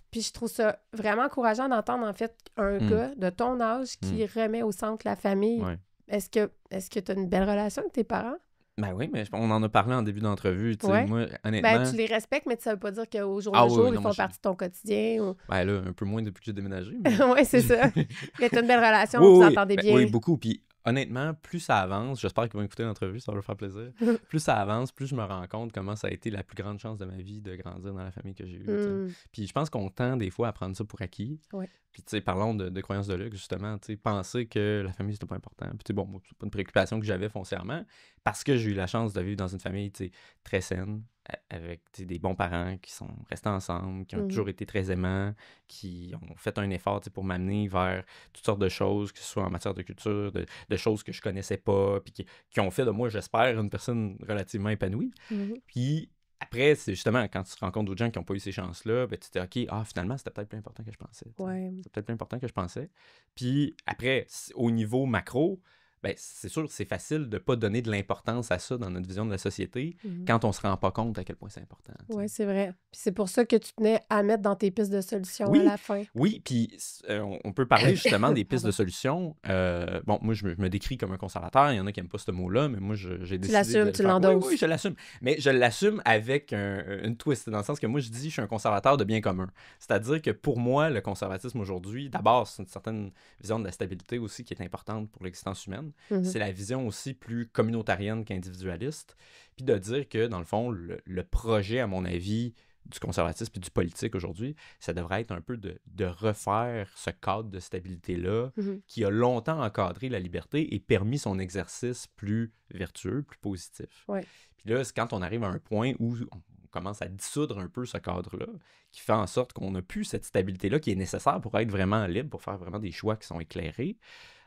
Puis je trouve ça vraiment encourageant d'entendre, en fait, un gars de ton âge qui remet au centre la famille. Est-ce que tu as une belle relation avec tes parents? Ben oui, mais on en a parlé en début d'entrevue. Moi, honnêtement... tu les respectes, mais ça veut pas dire qu'au jour le jour, ils font partie de ton quotidien. Ou... Ben là, un peu moins depuis que j'ai déménagé. Mais... oui, c'est ça. Mais tu as une belle relation, vous entendez bien. Oui, beaucoup. Puis honnêtement, plus ça avance, j'espère qu'ils vont écouter l'entrevue, ça va leur faire plaisir. Plus ça avance, plus je me rends compte comment ça a été la plus grande chance de ma vie de grandir dans la famille que j'ai eue. Puis je pense qu'on tend des fois à prendre ça pour acquis. Puis tu sais, parlons de croyances de luxe, justement, tu sais, penser que la famille, c'était pas important. Puis bon, c'est pas une préoccupation que j'avais foncièrement, parce que j'ai eu la chance de vivre dans une famille, tu sais, très saine, avec des bons parents qui sont restés ensemble, qui ont toujours été très aimants, qui ont fait un effort pour m'amener vers toutes sortes de choses, que ce soit en matière de culture, de choses que je connaissais pas, puis qui ont fait de moi, j'espère, une personne relativement épanouie. Puis après, c'est justement quand tu te rends compte d'autres gens qui n'ont pas eu ces chances-là, ben, tu te dis, OK, finalement, c'était peut-être plus important que je pensais. C'était peut-être plus important que je pensais. Puis après, au niveau macro, ben, c'est sûr, c'est facile de ne pas donner de l'importance à ça dans notre vision de la société quand on ne se rend pas compte à quel point c'est important. Oui, c'est vrai. Puis c'est pour ça que tu tenais à mettre dans tes pistes de solutions Oui, à la fin. oui, puis on peut parler justement des pistes de solutions. Bon, moi, je me décris comme un conservateur. Il y en a qui n'aiment pas ce mot-là, mais moi, j'ai décidé Tu l'assumes, de le tu faire. l'endosses. Oui, je l'assume. Mais je l'assume avec une twist, dans le sens que moi, je dis je suis un conservateur de bien commun. C'est-à-dire que pour moi, le conservatisme aujourd'hui, d'abord, c'est une certaine vision de la stabilité aussi qui est importante pour l'existence humaine. C'est la vision aussi plus communautarienne qu'individualiste. Puis de dire que, dans le fond, le projet, à mon avis, du conservatisme et du politique aujourd'hui, ça devrait être un peu de refaire ce cadre de stabilité-là qui a longtemps encadré la liberté et permis son exercice plus vertueux, plus positif. Ouais. Puis là, c'est quand on arrive à un point où on commence à dissoudre un peu ce cadre-là, qui fait en sorte qu'on n'a plus cette stabilité-là qui est nécessaire pour être vraiment libre, pour faire vraiment des choix qui sont éclairés,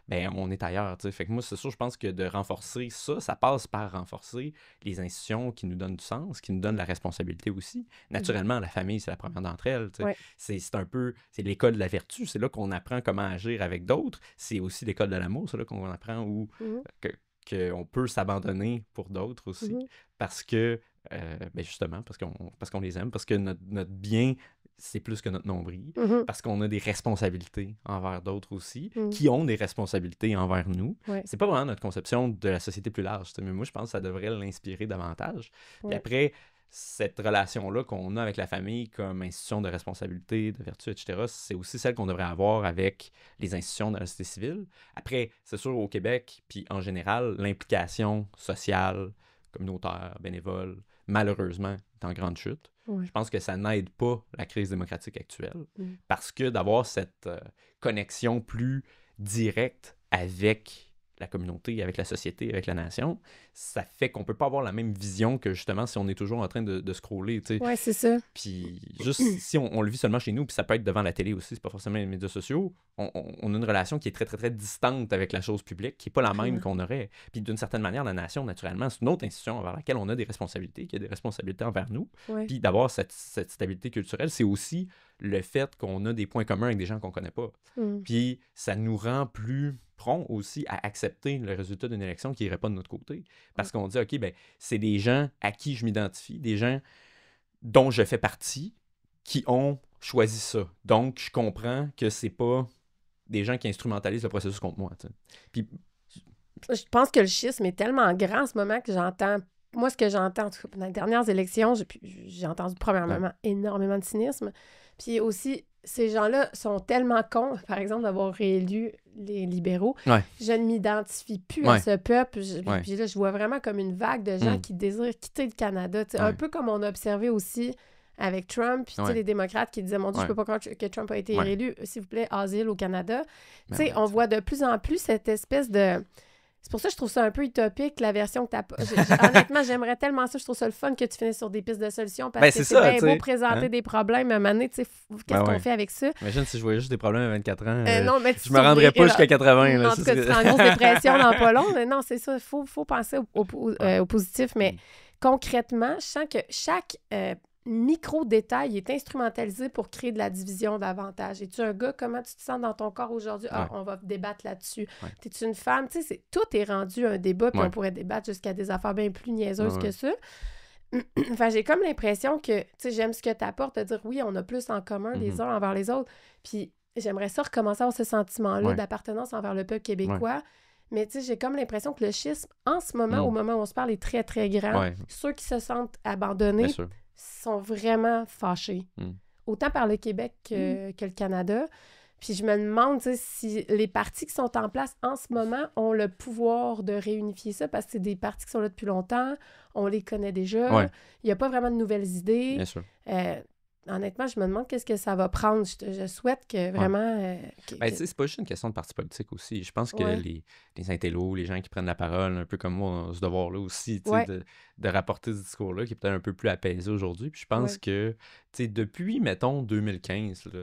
ben on est ailleurs, tu sais. Fait que moi, c'est sûr, je pense que de renforcer ça passe par renforcer les institutions qui nous donnent du sens, qui nous donnent la responsabilité aussi. Naturellement, la famille, c'est la première d'entre elles, tu sais. Ouais. C'est un peu, c'est l'école de la vertu, c'est là qu'on apprend comment agir avec d'autres. C'est aussi l'école de l'amour, c'est là qu'on apprend qu'on peut s'abandonner pour d'autres aussi, parce que, ben justement, parce qu'on les aime, parce que notre bien, c'est plus que notre nombril, parce qu'on a des responsabilités envers d'autres aussi, qui ont des responsabilités envers nous. Ouais. C'est pas vraiment notre conception de la société plus large, mais moi, je pense que ça devrait l'inspirer davantage. Puis après, cette relation-là qu'on a avec la famille comme institution de responsabilité, de vertu, etc., c'est aussi celle qu'on devrait avoir avec les institutions de la société civile. Après, c'est sûr, au Québec, puis en général, l'implication sociale, communautaire, bénévole, malheureusement, est en grande chute. Je pense que ça n'aide pas la crise démocratique actuelle parce que d'avoir cette connexion plus directe avec la communauté, avec la société, avec la nation, ça fait qu'on peut pas avoir la même vision que justement si on est toujours en train de scroller, tu sais. Ouais, c'est ça. Puis juste si on le vit seulement chez nous, puis ça peut être devant la télé aussi, c'est pas forcément les médias sociaux, on a une relation qui est très, très, très distante avec la chose publique, qui est pas la même qu'on aurait. Puis d'une certaine manière, la nation, naturellement, c'est une autre institution envers laquelle on a des responsabilités, qui a des responsabilités envers nous. Ouais. Puis d'avoir cette stabilité culturelle, c'est aussi le fait qu'on a des points communs avec des gens qu'on connaît pas. Puis ça nous rend plus prompt aussi à accepter le résultat d'une élection qui irait pas de notre côté. Parce qu'on dit, OK, ben c'est des gens à qui je m'identifie, des gens dont je fais partie, qui ont choisi ça. Donc, je comprends que c'est pas des gens qui instrumentalisent le processus contre moi. T'sais. Puis, je pense que le schisme est tellement grand en ce moment que j'entends... Moi, ce que j'entends, en tout cas, dans les dernières élections, j'ai entendu premièrement énormément de cynisme. Puis aussi, ces gens-là sont tellement cons, par exemple, d'avoir réélu les libéraux. Je ne m'identifie plus à ce peuple. Puis là, je vois vraiment comme une vague de gens qui désirent quitter le Canada. Un peu comme on a observé aussi avec Trump, puis les démocrates qui disaient « Mon Dieu, je peux pas croire que Trump a été réélu. S'il vous plaît, asile au Canada. » On voit de plus en plus cette espèce de... C'est pour ça que je trouve ça un peu utopique, la version que t'as... Honnêtement, j'aimerais tellement ça. Je trouve ça le fun que tu finisses sur des pistes de solutions parce que c'est bien beau présenter des problèmes. À un moment donné, tu sais, qu'est-ce qu'on fait avec ça? Imagine si je voyais juste des problèmes à 24 ans. Non, mais je me rendrais pas jusqu'à 80. Là, en tout cas, tu seras en grosse dépression dans pas long. Mais non, c'est ça. Il faut penser au positif. Mais concrètement, je sens que chaque... micro-détail est instrumentalisé pour créer de la division davantage. Es-tu un gars? Comment tu te sens dans ton corps aujourd'hui? On va débattre là-dessus. T'es-tu une femme? Tu sais, tout est rendu un débat, puis on pourrait débattre jusqu'à des affaires bien plus niaiseuses que ça. Enfin, j'ai comme l'impression que, tu sais, j'aime ce que tu apportes, de dire oui, on a plus en commun les uns envers les autres. Puis j'aimerais ça recommencer à avoir ce sentiment-là d'appartenance envers le peuple québécois. Mais tu sais, j'ai comme l'impression que le schisme, en ce moment, au moment où on se parle, est très, très grand. Ceux qui se sentent abandonnés sont vraiment fâchés. Autant par le Québec que le Canada. Puis je me demande si les partis qui sont en place en ce moment ont le pouvoir de réunifier ça, parce que c'est des partis qui sont là depuis longtemps, on les connaît déjà, il n'y a pas vraiment de nouvelles idées. Bien sûr. Honnêtement, je me demande qu'est-ce que ça va prendre. Je souhaite que vraiment... c'est pas juste une question de parti politique aussi. Je pense que les intellos, les gens qui prennent la parole, un peu comme moi, on a ce devoir-là aussi, de rapporter ce discours-là qui est peut-être un peu plus apaisé aujourd'hui. Puis je pense que, depuis, mettons, 2015, là,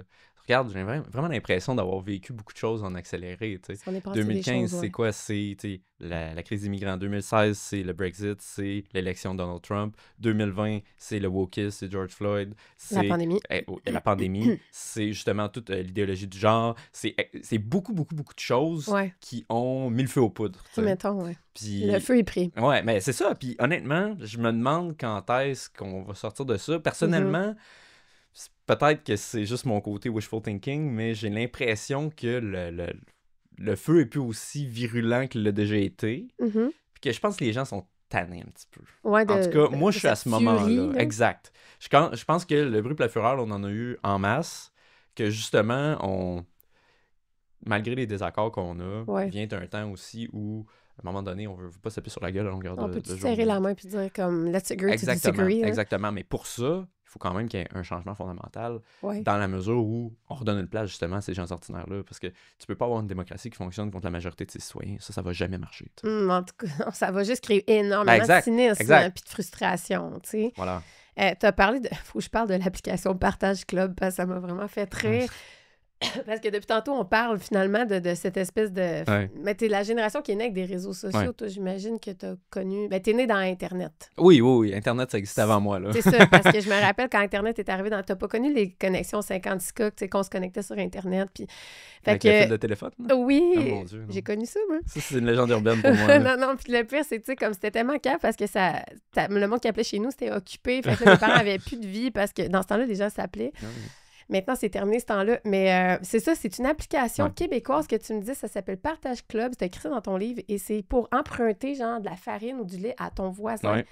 regardes, j'ai vraiment l'impression d'avoir vécu beaucoup de choses en accéléré, tu sais. On est passé des 2015, choses, c'est quoi? C'est tu sais, la crise des migrants. 2016, c'est le Brexit, c'est l'élection de Donald Trump. 2020, c'est le wokisme, c'est George Floyd. La C'est pandémie. la pandémie. C'est justement toute l'idéologie du genre. C'est beaucoup, beaucoup, beaucoup de choses Ouais. qui ont mis le feu aux poudres. Tu sais. Mettons, ouais. Puis, Le feu est pris. ouais, mais c'est ça. Puis honnêtement, je me demande quand est-ce qu'on va sortir de ça. Personnellement, peut-être que c'est juste mon côté wishful thinking, mais j'ai l'impression que le feu est plus aussi virulent qu'il l'a déjà été. Mhm. Puis que je pense que les gens sont tannés un petit peu. Ouais, En tout cas, moi, je suis à cette ce moment-là. furie, là. Exact. Je pense que le bruit pour la fureur, on en a eu en masse. Que justement, malgré les désaccords qu'on a, Ouais. vient un temps aussi où, à un moment donné, on veut pas taper sur la gueule à longueur On de peut te journée. serrer la main puis dire comme let's agree to Exactement, disagree. Hein? exactement. Mais pour ça, il faut quand même qu'il y ait un changement fondamental Ouais. dans la mesure où on redonne une place justement à ces gens ordinaires-là. Parce que tu peux pas avoir une démocratie qui fonctionne contre la majorité de ses citoyens. Ça va jamais marcher. Tu sais. En tout cas, ça va juste créer énormément Exact, de cynisme exact. puis de frustration, tu sais. Voilà. Tu as parlé de... Faut que je parle de l'application Partage Club parce que ça m'a vraiment fait rire. Parce que depuis tantôt, on parle finalement de cette espèce de... Ouais. Mais t'es la génération qui est née avec des réseaux sociaux. Ouais. Toi, j'imagine que t'as connu... Ben, t'es né dans Internet. Oui. Internet, ça existait avant moi. Là. C'est ça, parce que je me rappelle quand Internet est arrivé dans... T'as pas connu les connexions 56K, tu sais, qu'on se connectait sur Internet, puis... Fait Avec que... le fil de téléphone. Là. Oui, Oh mon Dieu, non. j'ai connu ça, moi. Ça, c'est une légende urbaine pour moi. là. Non, puis le pire, c'est, tu sais, comme c'était tellement calme parce que le monde qui appelait chez nous, c'était occupé. Fait que là, mes parents avaient plus de vie parce que dans ce temps-là, les gens s'appelaient. Ah oui. Maintenant, c'est terminé ce temps-là. Mais c'est ça, c'est une application Ouais. québécoise que tu me dis, ça s'appelle Partage Club. C'est écrit dans ton livre et c'est pour emprunter, genre, de la farine ou du lait à ton voisin Ouais.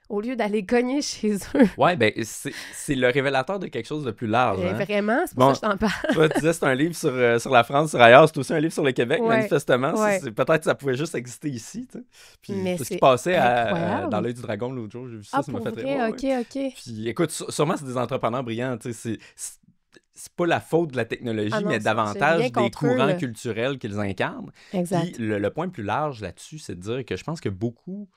au lieu d'aller cogner chez eux. Ouais, ben, c'est le révélateur de quelque chose de plus large. Hein? Vraiment, c'est pour Bon. ça que je t'en parle. Toi, tu disais c'est un livre sur la France, sur ailleurs. C'est aussi un livre sur le Québec, Ouais. manifestement. Ouais. Peut-être que ça pouvait juste exister ici. Tu sais. Puis, Mais ce qui c'est passait incroyable. dans l'œil du dragon l'autre jour, j'ai vu ça, Ah, ça m'a pour fait vrai? rire. Ouais, ouais. OK. Puis écoute, sûrement c'est des entrepreneurs brillants. Tu sais, c'est pas la faute de la technologie, Ah non, mais j'ai davantage rien des contre eux, courants là. culturels qu'ils incarnent. Exact. Puis le point le plus large là-dessus, c'est de dire que je pense que beaucoup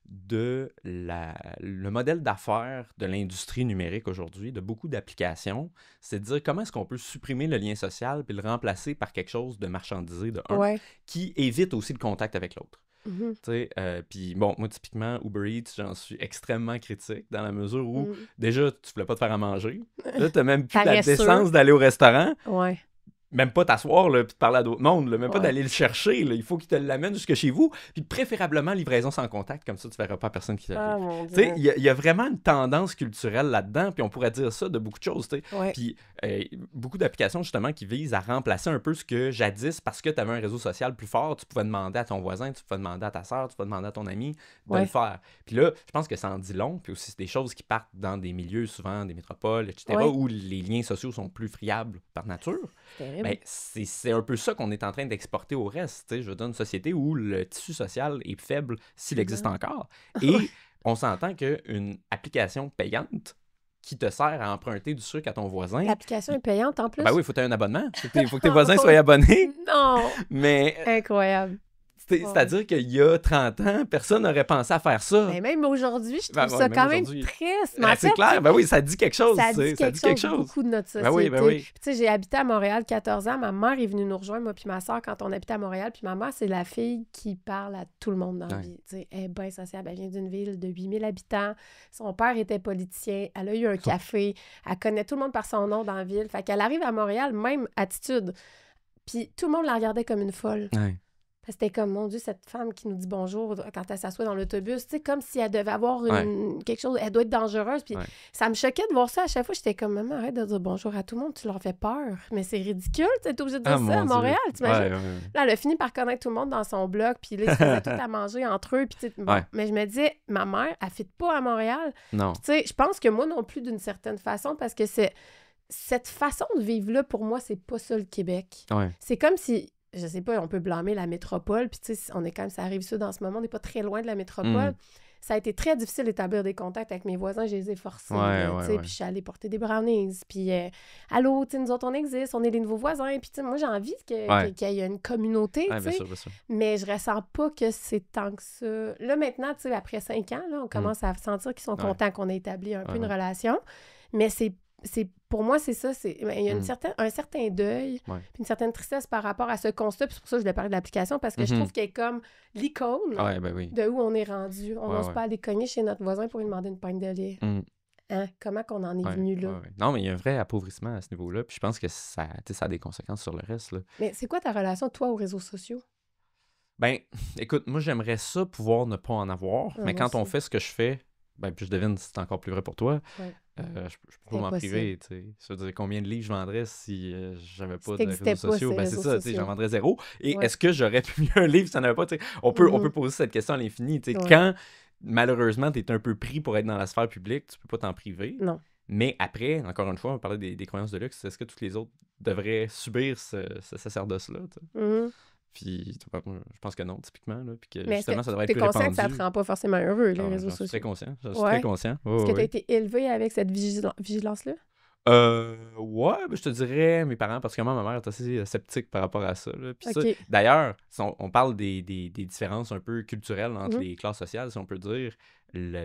de le modèle d'affaires de l'industrie numérique aujourd'hui, de beaucoup d'applications, c'est de dire comment est-ce qu'on peut supprimer le lien social puis le remplacer par quelque chose de marchandisé, de un, Ouais. qui évite aussi le contact avec l'autre. Mhm. Tu sais, puis bon, moi, typiquement, Uber Eats, j'en suis extrêmement critique dans la mesure où, Mm. déjà, tu voulais pas te faire à manger. Là, t'as même plus la Paresseux. décence d'aller au restaurant. Ouais. Même pas t'asseoir là, puis de parler à d'autres mondes, là, même pas Ouais. d'aller le chercher. Là. Il faut qu'il te l'amène jusque chez vous. Puis préférablement livraison sans contact, comme ça tu verras pas personne qui Ah, t'arrive. mon Tu sais, Dieu. il y a vraiment une tendance culturelle là-dedans, puis on pourrait dire ça de beaucoup de choses. Tu sais. Ouais. Puis beaucoup d'applications justement qui visent à remplacer un peu ce que jadis, parce que tu avais un réseau social plus fort, tu pouvais demander à ton voisin, tu pouvais demander à ta soeur, tu pouvais demander à ton ami de Ouais. le faire. Puis là, je pense que ça en dit long, puis aussi c'est des choses qui partent dans des milieux, souvent des métropoles, etc., Ouais. où les liens sociaux sont plus friables par nature. C'est terrible. Ben, c'est un peu ça qu'on est en train d'exporter au reste. Tu sais, je veux dire, une société où le tissu social est faible s'il existe encore. Et on s'entend qu'une application payante qui te sert à emprunter du sucre à ton voisin. L'application est payante en plus? Ben oui, il faut que tu aies un abonnement. Il faut que tes voisins soient abonnés. Non! Mais Incroyable. c'est-à-dire qu'il y a 30 ans, personne n'aurait pensé à faire ça. Mais même aujourd'hui, je trouve Ben ouais, ça même quand même aujourd'hui. triste. Mais Ben, en c'est fait, clair. Ben oui, ça dit quelque chose. ça tu sais, dit quelque chose beaucoup de notre société. Ben oui, ben oui. Puis, tu sais, j'ai habité à Montréal 14 ans. Ma mère est venue nous rejoindre, moi puis ma soeur, quand on habitait à Montréal. Puis ma mère, c'est la fille qui parle à tout le monde dans la Ouais. vie. Tu sais, elle est bien sociable. Elle vient d'une ville de 8000 habitants. Son père était politicien. Elle a eu un café. Elle connaît tout le monde par son nom dans la ville. Fait qu'elle arrive à Montréal, même attitude. Puis tout le monde la regardait comme une folle. Ouais. Parce que c'était comme, mon Dieu, cette femme qui nous dit bonjour quand elle s'assoit dans l'autobus, tu sais, comme si elle devait avoir quelque chose, elle doit être dangereuse. Puis ça me choquait de voir ça à chaque fois. J'étais comme, maman, arrête de dire bonjour à tout le monde, tu leur fais peur. Mais c'est ridicule, tu es obligé de dire ça à Montréal, t'imagines? Ouais. Là, elle a fini par connaître tout le monde dans son bloc, puis là, ils se faisaient tout à manger entre eux. Puis, tu sais, bon. Ouais. Mais je me disais, ma mère, elle ne fit pas à Montréal. Non. Puis, tu sais, je pense que moi non plus, d'une certaine façon, parce que cette façon de vivre-là, pour moi, c'est pas ça le Québec. Ouais. C'est comme si, je sais pas, on peut blâmer la métropole, puis tu sais, on est quand même, ça arrive sud en ce moment, on n'est pas très loin de la métropole. Mm. Ça a été très difficile d'établir des contacts avec mes voisins, je les ai forcés, tu sais, puis je suis allée porter des brownies, puis allô, tu sais, nous autres, on existe, on est les nouveaux voisins, puis tu sais, moi, j'ai envie qu'il y ait une communauté, Ouais, tu sais, bien sûr. mais je ressens pas que c'est tant que ça. Là, maintenant, tu sais, après 5 ans, là, on commence à sentir qu'ils sont contents qu'on ait établi un peu une relation, mais c'est pour moi, c'est ça. Il y a un certain deuil, Ouais. puis une certaine tristesse par rapport à ce constat. Puis c'est pour ça que je voulais parler de l'application, parce que je trouve qu'elle est comme l'icône Ouais, ben oui. de où on est rendu. On Ouais, n'ose ouais. pas aller cogner chez notre voisin pour lui demander une pinte de lait. Hein? Comment qu'on en est Ouais, venu là? ouais. Non, mais il y a un vrai appauvrissement à ce niveau-là. Puis je pense que ça a des conséquences sur le reste, là. Mais c'est quoi ta relation, toi, aux réseaux sociaux? Ben, écoute, moi, j'aimerais ça pouvoir ne pas en avoir. Ah, mais moi quand on aussi. fait ce que je fais, ben, puis je devine si c'est encore plus vrai pour toi, Ouais. je peux pas m'en Impossible. priver, tu sais. Je veux dire, combien de livres je vendrais si j'avais pas Si de t'existais réseaux pas, sociaux? ces Ben, c'est réseaux ça, tu sais, sociaux. j'en vendrais zéro. Et Ouais. est-ce que j'aurais publié un livre si ça n'avait pas, tu sais? On peut poser cette question à l'infini, tu sais. Ouais. Quand, malheureusement, t'es un peu pris pour être dans la sphère publique, tu peux pas t'en priver. Non. Mais après, encore une fois, on parlait des croyances de luxe, est-ce que tous les autres devraient subir ce sacerdoce-là, tu sais? Mhm. Puis, je pense que non, typiquement. Là, puis que Mais est-ce justement, que ça devrait être t'es plus conscient répandu. que ça te rend pas forcément heureux, les Ah, réseaux j'en suis sociaux? très conscient. J'en suis Ouais. très conscient. Ouais, Est-ce que ouais, tu as été élevé avec cette vigilance-là? Ouais, ben, je te dirais mes parents, parce que moi, ma mère est assez sceptique par rapport à ça. Là. Puis ça, OK. d'ailleurs, si on parle des différences un peu culturelles entre Mhm. les classes sociales, si on peut dire, la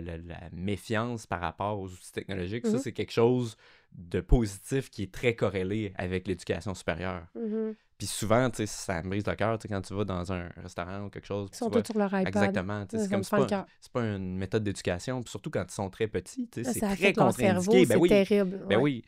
méfiance par rapport aux outils technologiques, ça, Mhm. c'est quelque chose de positif qui est très corrélé avec l'éducation supérieure. Mhm. Puis souvent, tu sais, ça me brise le cœur, tu sais, quand tu vas dans un restaurant ou quelque chose. Ils sont tu vois, tous sur leur iPad. exactement. tu sais, Ça C'est me comme, fend le cœur. c'est pas une méthode d'éducation. Puis surtout quand ils sont très petits, tu sais, c'est Ça très affecte leur cerveau, contre-indiqué. Ben c'est oui, terrible. ben Ouais. oui.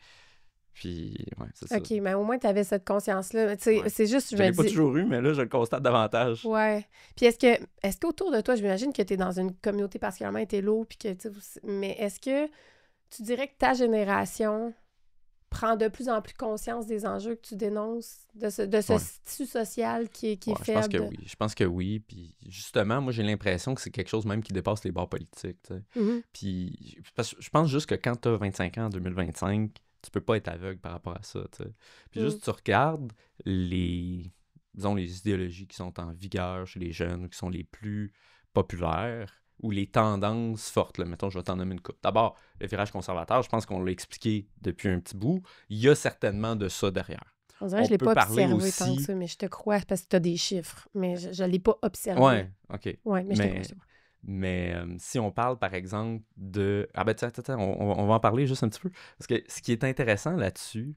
Puis, ouais, c'est ça. OK, mais au moins, tu avais cette conscience-là. Mais tu sais, Ouais. c'est juste, Je je l'ai me pas dis... toujours eu, mais là, je le constate davantage. Ouais. Puis est-ce qu'autour de toi, j'imagine que tu es dans une communauté particulièrement hétéro, puis que, tu sais, mais est-ce que tu dirais que ta génération prend de plus en plus conscience des enjeux que tu dénonces, de ce Ouais. tissu social qui est Ouais, je pense que faible? oui. Je pense que oui. Puis justement, moi, j'ai l'impression que c'est quelque chose même qui dépasse les bords politiques. Tu sais. Mhm. Puis parce que je pense juste que quand tu as 25 ans en 2025, tu peux pas être aveugle par rapport à ça. Tu sais. Puis juste, tu regardes disons, les idéologies qui sont en vigueur chez les jeunes, qui sont les plus populaires, ou les tendances fortes. Là. Mettons, je vais t'en nommer une couple. D'abord, le virage conservateur, je pense qu'on l'a expliqué depuis un petit bout. Il y a certainement de ça derrière. On dirait que On je l'ai peut pas parler observé tant aussi- que ça, mais je te crois parce que tu as des chiffres, mais je l'ai pas observé. Ouais, OK. Ouais, mais je te Mais- crois. Mais si on parle, par exemple, de... Ah ben, attends, on va en parler juste un petit peu. Parce que ce qui est intéressant là-dessus,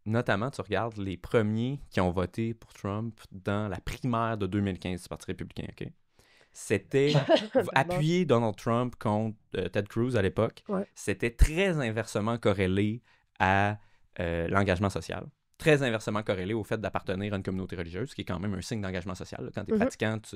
notamment, tu regardes les premiers qui ont voté pour Trump dans la primaire de 2015 du Parti républicain, OK? C'était appuyer Donald Trump contre Ted Cruz à l'époque. Ouais. C'était très inversement corrélé à l'engagement social. Très inversement corrélé au fait d'appartenir à une communauté religieuse, qui est quand même un signe d'engagement social. Là. Quand tu es Mhm. pratiquant, tu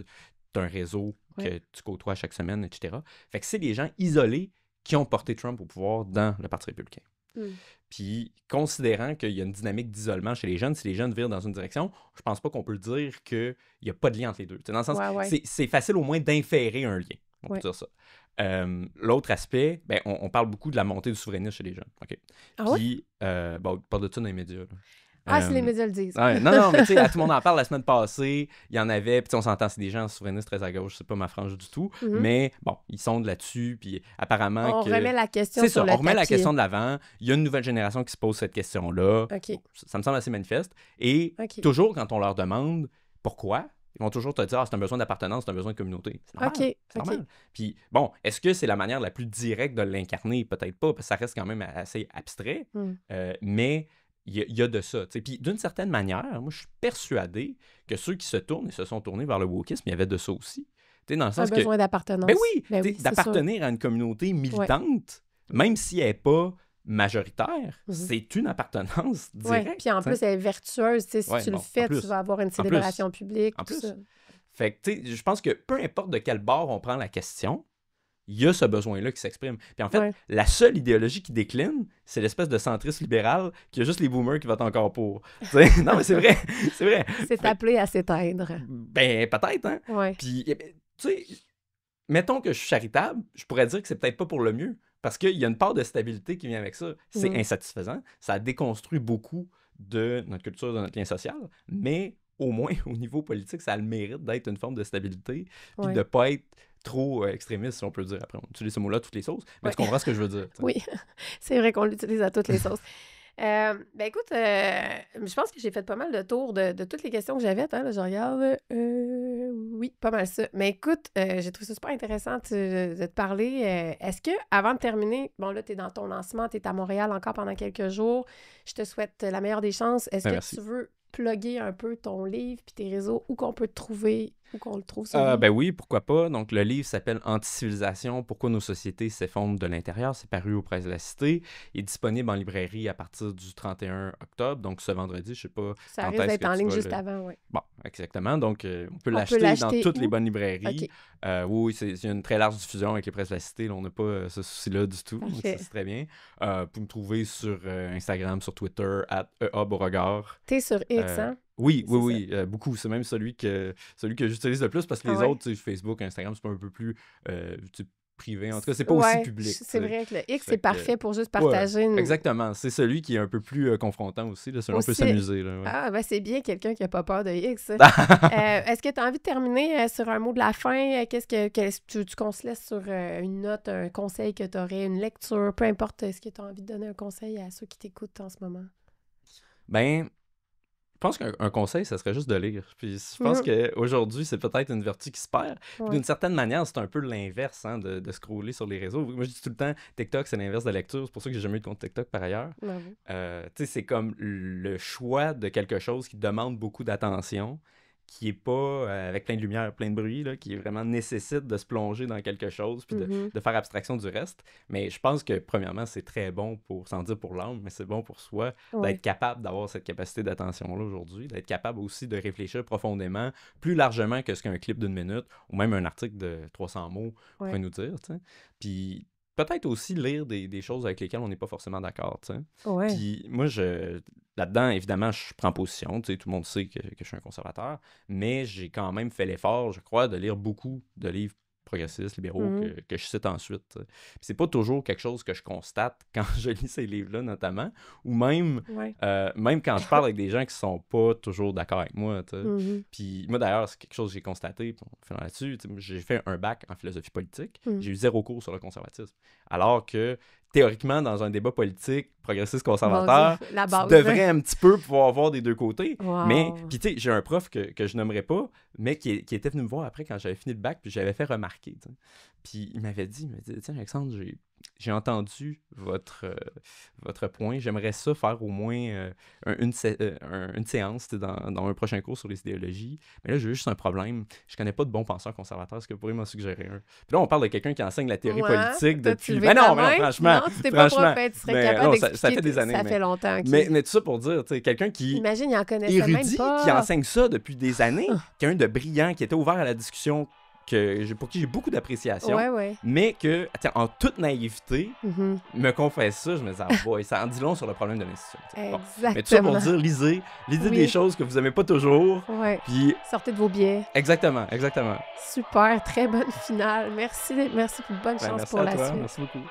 as un réseau que Ouais. tu côtoies chaque semaine, etc. Fait que c'est des gens isolés qui ont porté Trump au pouvoir dans le Parti républicain. Mm. Puis, considérant qu'il y a une dynamique d'isolement chez les jeunes, si les jeunes virent dans une direction, je pense pas qu'on peut dire qu'il n'y a pas de lien entre les deux. T'sais, dans le sens, Ouais. c'est facile au moins d'inférer un lien. On Ouais. peut dire ça. L'autre aspect, ben, on parle beaucoup de la montée du souverainisme chez les jeunes. OK? Ah ouais? Puis, on parle de ça dans les médias. Là. Ah, si les médias le disent. Ouais, non, mais tu sais, tout le monde en parle la semaine passée. Il y en avait, puis on s'entend, c'est des gens souverainistes très à gauche, c'est pas ma frange du tout. Mhm. Mais bon, ils sont là-dessus, puis apparemment On que... remet la question C'est sur ça, le on remet la tapis. question de l'avant. Il y a une nouvelle génération qui se pose cette question-là. OK. Ça me semble assez manifeste. Et OK. toujours, quand on leur demande pourquoi, ils vont toujours te dire c'est un besoin d'appartenance, c'est un besoin de communauté. C'est normal. OK. C'est normal. Puis bon, est-ce que c'est la manière la plus directe de l'incarner? Peut-être pas, parce que ça reste quand même assez abstrait. Mm. Mais il y a de ça. T'sais. Puis d'une certaine manière, moi, je suis persuadé que ceux qui se tournent et se sont tournés vers le wokisme, il y avait de ça aussi. T'sais, dans le Un sens que... besoin d'appartenance. Ben oui! Ben t'sais, oui, c'est d'appartenir à une communauté militante, même si elle n'est pas majoritaire, Mhm. c'est une appartenance Oui, directe. puis en t'sais. plus, elle est vertueuse. Tu sais, si Ouais, tu le bon, fais, en plus. tu vas avoir une célébration publique. En tout plus. ça. Fait que, tu sais, je pense que peu importe de quel bord on prend la question, il y a ce besoin-là qui s'exprime. Puis en fait, Ouais. la seule idéologie qui décline, c'est l'espèce de centrisme libéral qui a juste les boomers qui votent encore pour. Tu sais, non, mais c'est vrai, c'est vrai. C'est appelé à s'éteindre. Ben, peut-être, hein. Ouais. Puis, tu sais, mettons que je suis charitable, je pourrais dire que c'est peut-être pas pour le mieux. Parce qu'il y a une part de stabilité qui vient avec ça. C'est insatisfaisant. Ça déconstruit beaucoup de notre culture, de notre lien social. Mais au moins, au niveau politique, ça a le mérite d'être une forme de stabilité. Puis Ouais. de pas être trop extrémiste, si on peut dire. Après, on utilise ce mot-là toutes les sauces. Mais Ouais. tu comprends ce que je veux dire. T'sais. Oui, c'est vrai qu'on l'utilise à toutes les sauces. Ben écoute, je pense que j'ai fait pas mal de tour de toutes les questions que j'avais. Attends, là, je regarde. Oui, pas mal ça. Mais écoute, j'ai trouvé ça super intéressant de te parler. Est-ce que, avant de terminer, bon là, tu es dans ton lancement, tu es à Montréal encore pendant quelques jours. Je te souhaite la meilleure des chances. Est-ce que Merci. tu veux plugger un peu ton livre puis tes réseaux, où qu'on peut te trouver, où qu'on le trouve sur lui? Ben oui, pourquoi pas. Donc, le livre s'appelle Anti-civilisation, pourquoi nos sociétés s'effondrent de l'intérieur. C'est paru aux Presses de la Cité. Il est disponible en librairie à partir du 31 octobre, donc ce vendredi. Je sais pas Ça quand risque est-ce d'être que en tu ligne vas juste le... avant, oui. Bon, exactement. Donc, on peut On l'acheter peut dans l'acheter toutes les où? bonnes librairies. OK. Oui, c'est une très large diffusion avec les Presses de la Cité. Là, on n'a pas ce souci-là du tout. Donc, Parfait. ça, c'est très bien. Vous pouvez me trouver sur Instagram, sur Twitter, @EA_Beauregard. T'es sur X, hein? Oui, C'est beaucoup. C'est même celui que j'utilise le plus parce que les Ah ouais? autres, tu sais, Facebook, Instagram, c'est un peu plus tu sais, privé. En tout cas, c'est pas aussi Ouais, public. c'est vrai que le X, Fait c'est que, parfait pour juste ouais, partager une... exactement. C'est celui qui est un peu plus confrontant aussi. Là. Celui-là, on peut Aussi... s'amuser. Là, ouais. Ah, ben c'est bien quelqu'un qui a pas peur de X. Est-ce que tu as envie de terminer sur un mot de la fin? Tu qu'on se laisse sur une note, un conseil que tu aurais, une lecture, peu importe, est-ce que tu as envie de donner un conseil à ceux qui t'écoutent en ce moment? Ben, je pense qu'un conseil, ça serait juste de lire. Puis je pense qu'aujourd'hui, c'est peut-être une vertu qui se perd. Puis Ouais. d'une certaine manière, c'est un peu l'inverse hein, de scroller sur les réseaux. Moi, je dis tout le temps, TikTok, c'est l'inverse de la lecture. C'est pour ça que j'ai jamais eu de compte TikTok par ailleurs. Bravo. Tu sais, c'est comme le choix de quelque chose qui demande beaucoup d'attention, qui est pas avec plein de lumière, plein de bruit, là, qui vraiment nécessite de se plonger dans quelque chose puis de faire abstraction du reste. Mais je pense que, premièrement, c'est très bon pour, sans dire pour l'âme, mais c'est bon pour soi d'être capable d'avoir cette capacité d'attention-là aujourd'hui, d'être capable aussi de réfléchir profondément, plus largement que ce qu'un clip d'une minute ou même un article de 300 mots pourrait nous dire, tu sais. Puis peut-être aussi lire des choses avec lesquelles on n'est pas forcément d'accord, tu sais. Ouais. Puis moi, là-dedans, évidemment, je prends position, tu sais, tout le monde sait que je suis un conservateur, mais j'ai quand même fait l'effort, je crois, de lire beaucoup de livres progressistes, libéraux, que je cite ensuite. Puis c'est pas toujours quelque chose que je constate quand je lis ces livres-là, notamment, ou même, même quand je parle avec des gens qui sont pas toujours d'accord avec moi, tu sais. Puis moi, d'ailleurs, c'est quelque chose que j'ai constaté, puis on fait là-dessus, j'ai fait un bac en philosophie politique, j'ai eu 0 cours sur le conservatisme, alors que théoriquement, dans un débat politique progressiste-conservateur, tu devrais un petit peu pouvoir voir des deux côtés. Mais, puis tu sais, j'ai un prof que je nommerai pas, mais qui était venu me voir après quand j'avais fini le bac, puis j'avais fait remarquer. T'sais. Puis il m'avait dit, tiens, Alexandre, j'ai entendu votre point, j'aimerais ça faire au moins une séance dans un prochain cours sur les idéologies. Mais là, j'ai juste un problème. Je connais pas de bons penseurs conservateurs. Est-ce que vous pourriez m'en suggérer un? Puis là, on parle de quelqu'un qui enseigne la théorie politique depuis... Mais non, franchement. Non, tu t'es pas profète, tu serais capable d'expliquer. Ça fait des années. Ça fait longtemps. Mais tout ça pour dire, tu sais, quelqu'un qui... Imagine, il en connaissait même érudit, pas. qui enseigne ça depuis des années, quelqu'un de brillant, qui était ouvert à la discussion, pour qui j'ai beaucoup d'appréciation, mais que, en toute naïveté, me confesse ça, je me dis, boy, ça en dit long sur le problème de l'institution. Bon. Mais tout ça pour dire, lisez des choses que vous aimez pas toujours, puis... Sortez de vos biais. Exactement. Super, très bonne finale. Merci, bonne chance pour la suite. Merci beaucoup.